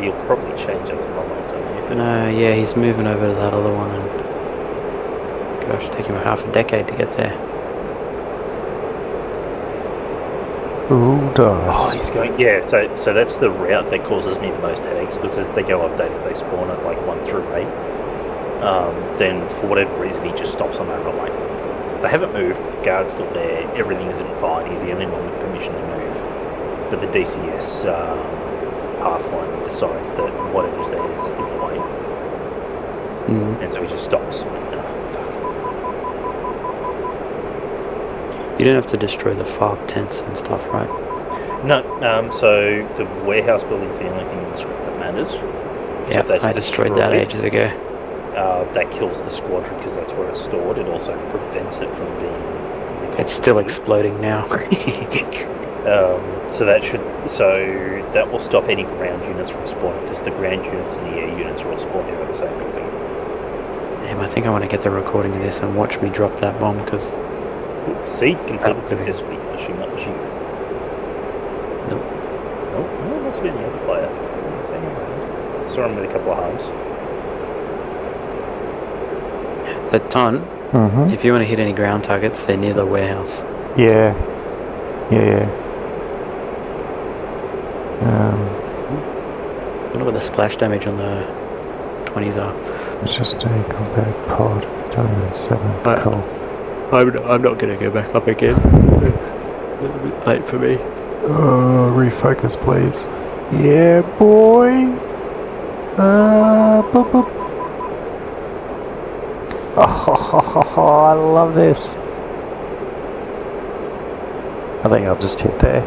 You'll probably change up the runways on there, but No, yeah, he's moving over to that other one, and gosh, take him half a decade to get there. Ooh, oh, does. he's going. Yeah, so that's the route that causes me the most headaches because as they go update, if they spawn at like 1 through 8, then for whatever reason he just stops on that runway. They haven't moved. The guard's still there. Everything isn't fine. He's the only one with permission to move. But the DCS pathfinder decides that whatever's there is in the way, and so he just stops. Fuck. You didn't have to destroy the FARP tents and stuff, right? No, so the warehouse building's the only thing in the script that matters. So Yeah, if that's I destroyed that ages ago. That kills the squadron because that's where it's stored. It also prevents it from being. It's still exploding now. So that will stop any ground units from spawning because the ground units and the air units are all spawning out of the same building. Damn, I think I want to get the recording of this and watch me drop that bomb because See, completed Okay. successfully. Machine not machine. Nope. Nope, no, it must have been the other player. Saw him with a couple of harms. So, Ton, Mm-hmm. if you want to hit any ground targets, they're near the warehouse. Yeah. Yeah. I wonder what the splash damage on the 20s are. It's just a combat pod. 7. Right. Cool. I'm not going to go back up again. A little bit late for me. Refocus, please. Yeah, boy. Boop, boop. Oh, I love this. I think I'll just hit there.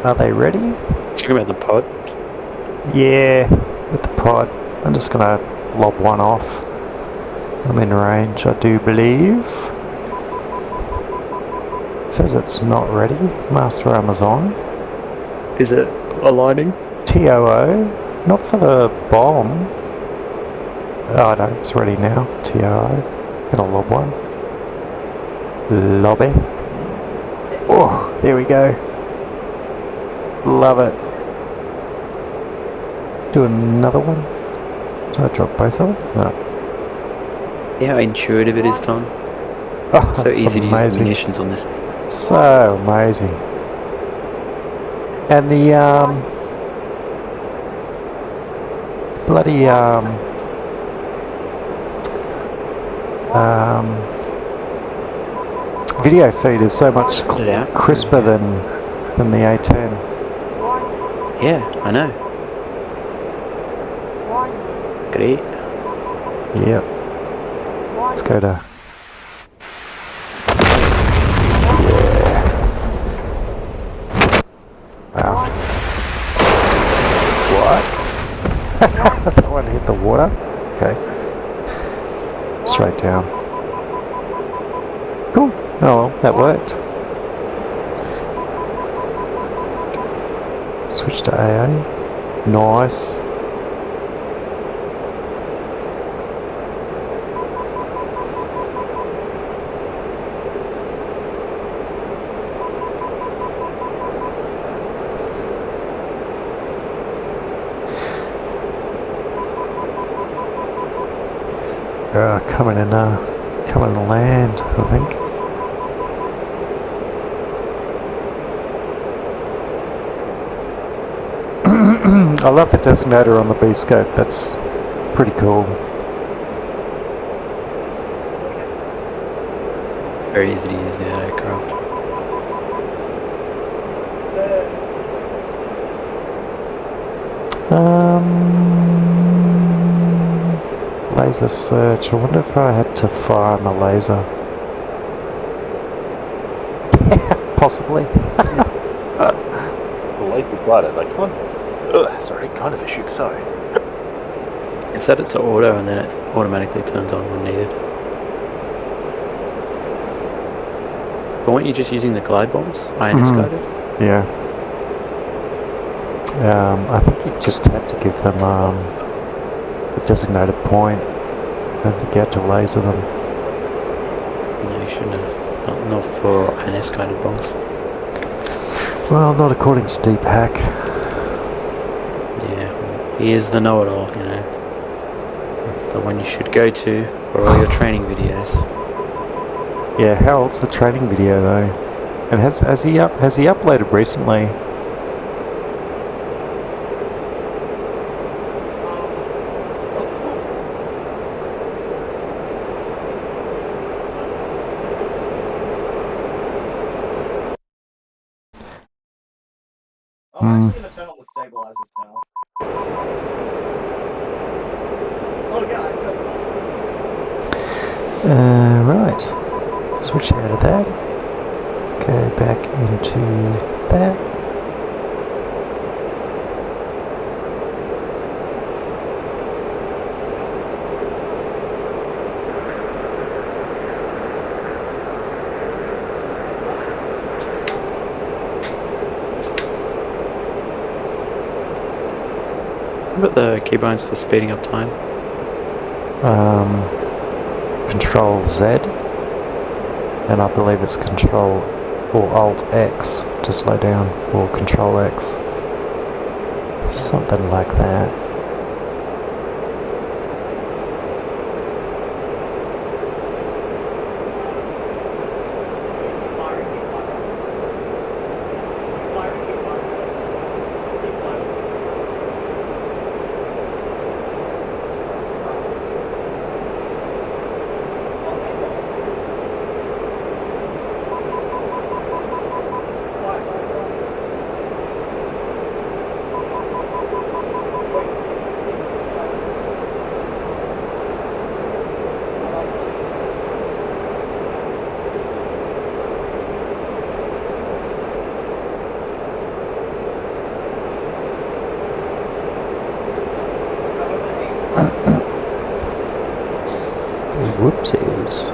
Are they ready? Talking about the pod. Yeah, with the pod. I'm just gonna lob one off. I'm in range, I do believe. Says it's not ready. Master Amazon. Is it aligning? TOO. Not for the bomb. Oh no, it's ready now. TOO. Gonna lob one. Lobby. Oh, there we go. Love it. Do another one. Did I drop both of them? No. Yeah, how intuitive it is, Ton. Oh, So that's easy to use the amazing. munitions on this. So amazing. And the bloody video feed is so much Yeah. crisper than the A10. Warning. Yeah, I know. Warning. Great. Yep. Warning. Let's go to. Wow. What? That one hit the water? Okay. Straight down. Cool. Oh well, that worked. Switch to AA. Nice. Coming in land, I think. I love the designator on the B-scope. That's pretty cool. Very easy to use that aircraft. Laser search. I wonder if I had to fire my laser. Possibly. The laser button, I can't. Sorry, kind of a shoot. Sorry. And set it to auto, and then it automatically turns on when needed. But weren't you just using the glide bombs? INS guided? Yeah. I think you just had to give them a designated point. I don't think you had to laser them. No, you shouldn't have. Not for INS guided bombs. Well, not according to Deep Hack. Yeah, he is the know-it-all, you know. The one you should go to for all your training videos. Yeah, how old's the training video though? And has he uploaded recently? I'm actually gonna turn on the stabilizers now. Oh yeah, I turned it on. Right. Switch out of that. Go back into that. What about the keybinds for speeding up time? Control Z, and I believe it's Control or Alt X to slow down, or Control X, something like that. Whoopsies.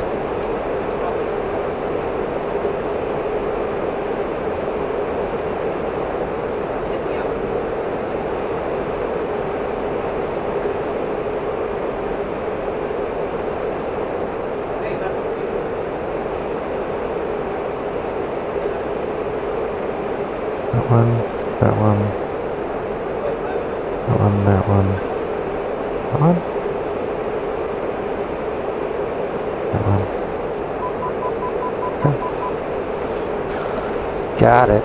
That one, that one, that one, that one, that one. Okay. Got it.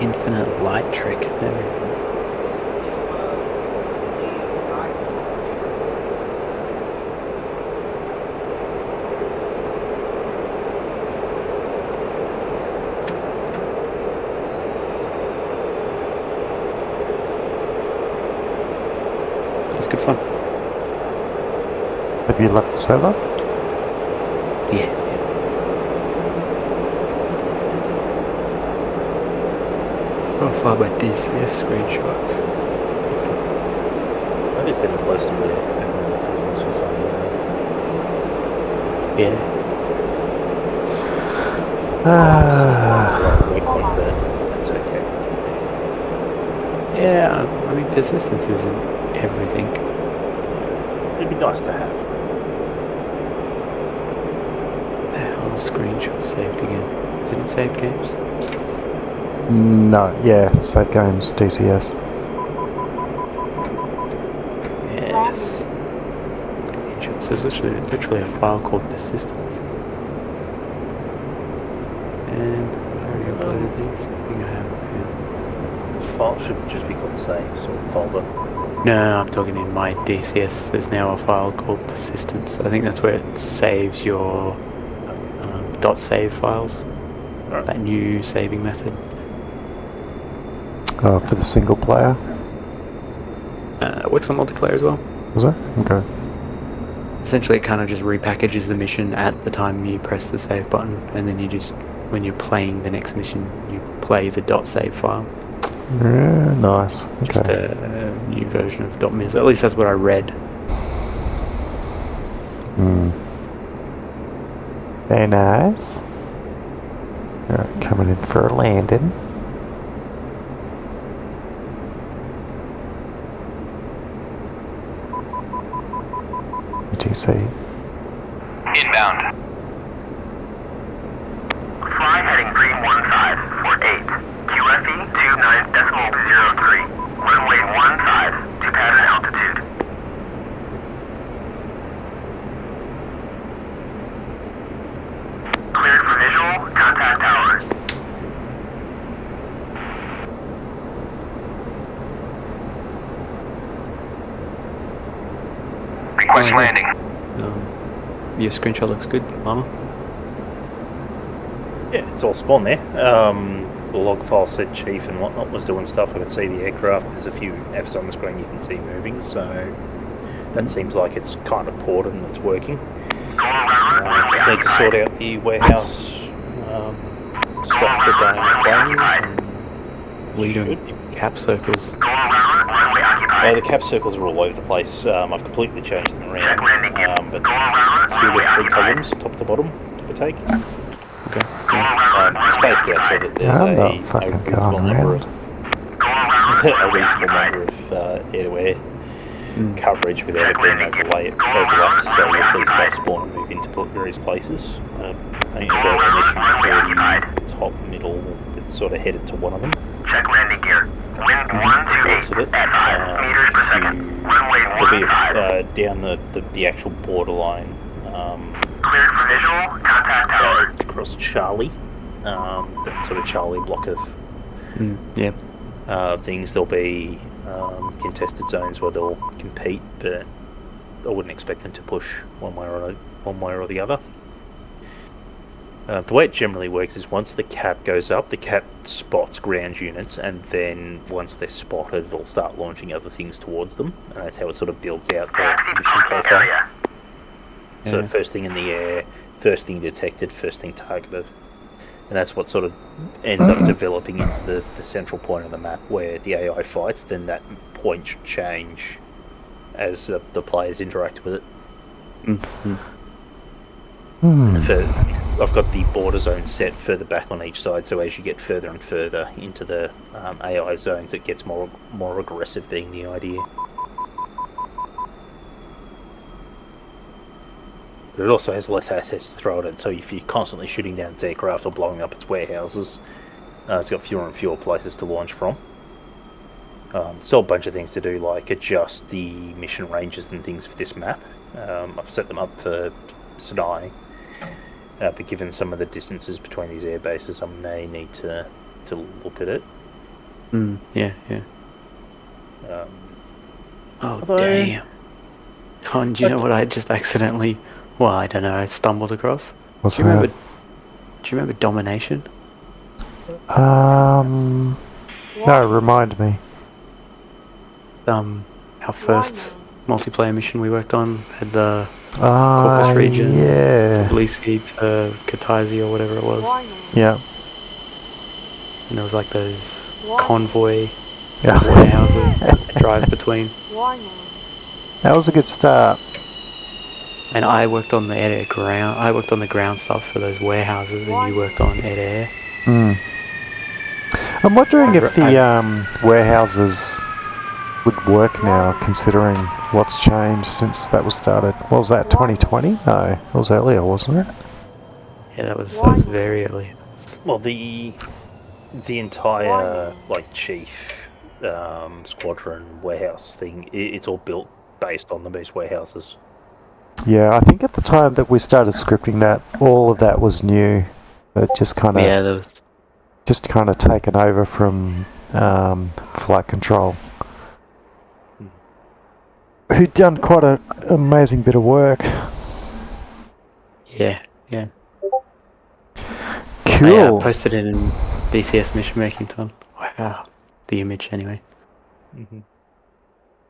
Infinite light trick. It's good fun. Have you left the server? Yeah. I'll find my DCS screenshots. us any close to where everyone feels for fun. Yeah. That's okay. Yeah, I mean, persistence isn't everything. It'd be nice to have. The hell, screenshot saved again. Isn't it saved games? No, yeah, save games, DCS. Yes. Screenshots. There's literally a file called persistence. And I already uploaded these. I think I have. Yeah. The file should just be called saves or folder. No, I'm talking in my DCS. There's now a file called persistence. I think that's where it saves your .save files. Right. That new saving method. Oh, for the single player, Works on multiplayer as well. was it? Okay. Essentially, it kind of just repackages the mission at the time you press the save button, and then you just, when you're playing the next mission, you play the .save file. Yeah, nice. Just Okay. a new version of .mis. At least that's what I read. Very nice. Alright, coming in for a landing. UTC. Inbound. Fly heading 315 for 8. QFE 29.03. Runway 15 to pattern altitude. Cleared for visual. Contact tower. Request landing. Your screenshot looks good, Llama. Yeah, it's all spawned there. The log file said chief and whatnot was doing stuff. I could see the aircraft. There's a few Fs on the screen you can see moving, so that seems like it's kind of ported and it's working. Just need to sort out the warehouse stuff for going planes. What are you doing? Cap circles. The cap circles are all over the place. I've completely changed them around. But 2 to 3 columns, top to bottom, give or take. Okay. Spaced out so that there's I'm a not fucking reasonable going number around. of air-to-air coverage without it being overlapped. So we'll see stuff spawn and move into various places. I think there's an issue 40 top middle that's sort of headed to one of them. Check landing gear. Wind 128 Of it. meters per second. Runway There'll be 15. down the actual borderline Cleared for visual. Contact tower. across Charlie, that sort of Charlie block of Yeah. things. There'll be contested zones where they'll compete, but I wouldn't expect them to push one way or the other. The way it generally works is once the cap goes up, the cap spots ground units, and then once they're spotted, it'll start launching other things towards them, and that's how it sort of builds out the mission profile. So first thing in the air, first thing detected, first thing targeted. And that's what sort of ends up developing into the central point of the map where the AI fights. Then that point should change as the players interact with it. I've got the border zone set further back on each side, so as you get further and further into the AI zones, it gets more aggressive, being the idea. But it also has less assets to throw at it, so if you're constantly shooting down its aircraft or blowing up its warehouses, it's got fewer and fewer places to launch from. Still a bunch of things to do, like adjust the mission ranges and things for this map. I've set them up for Sinai, but given some of the distances between these air bases, I may need to look at it. Yeah. Although- Damn. Oh, do you know what I just accidentally... Well, I don't know, I stumbled across? What's Do you that? remember Domination? No, remind me. Our first multiplayer mission we worked on had the Corpus region, yeah. Tbilisi to Kataisi or whatever it was. Yeah. And there was like those convoy Yeah. warehouses that they drive between. That was a good start. And I worked on the air ground. I worked on the ground stuff, so those warehouses, and you worked on air. Hmm. I'm wondering if the warehouses would work now, considering what's changed since that was started. What was that, 2020? No, it was earlier, wasn't it? Yeah, that was very early. Well, the entire like chief squadron warehouse thing, it's all built based on these warehouses. Yeah, I think at the time that we started scripting that, all of that was new. It just kind of Yeah, there was. just kind of taken over from flight control, who'd done quite an amazing bit of work. Yeah, yeah. Cool. I posted it in DCS mission making time. Wow, the image anyway.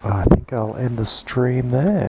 I think I'll end the stream there.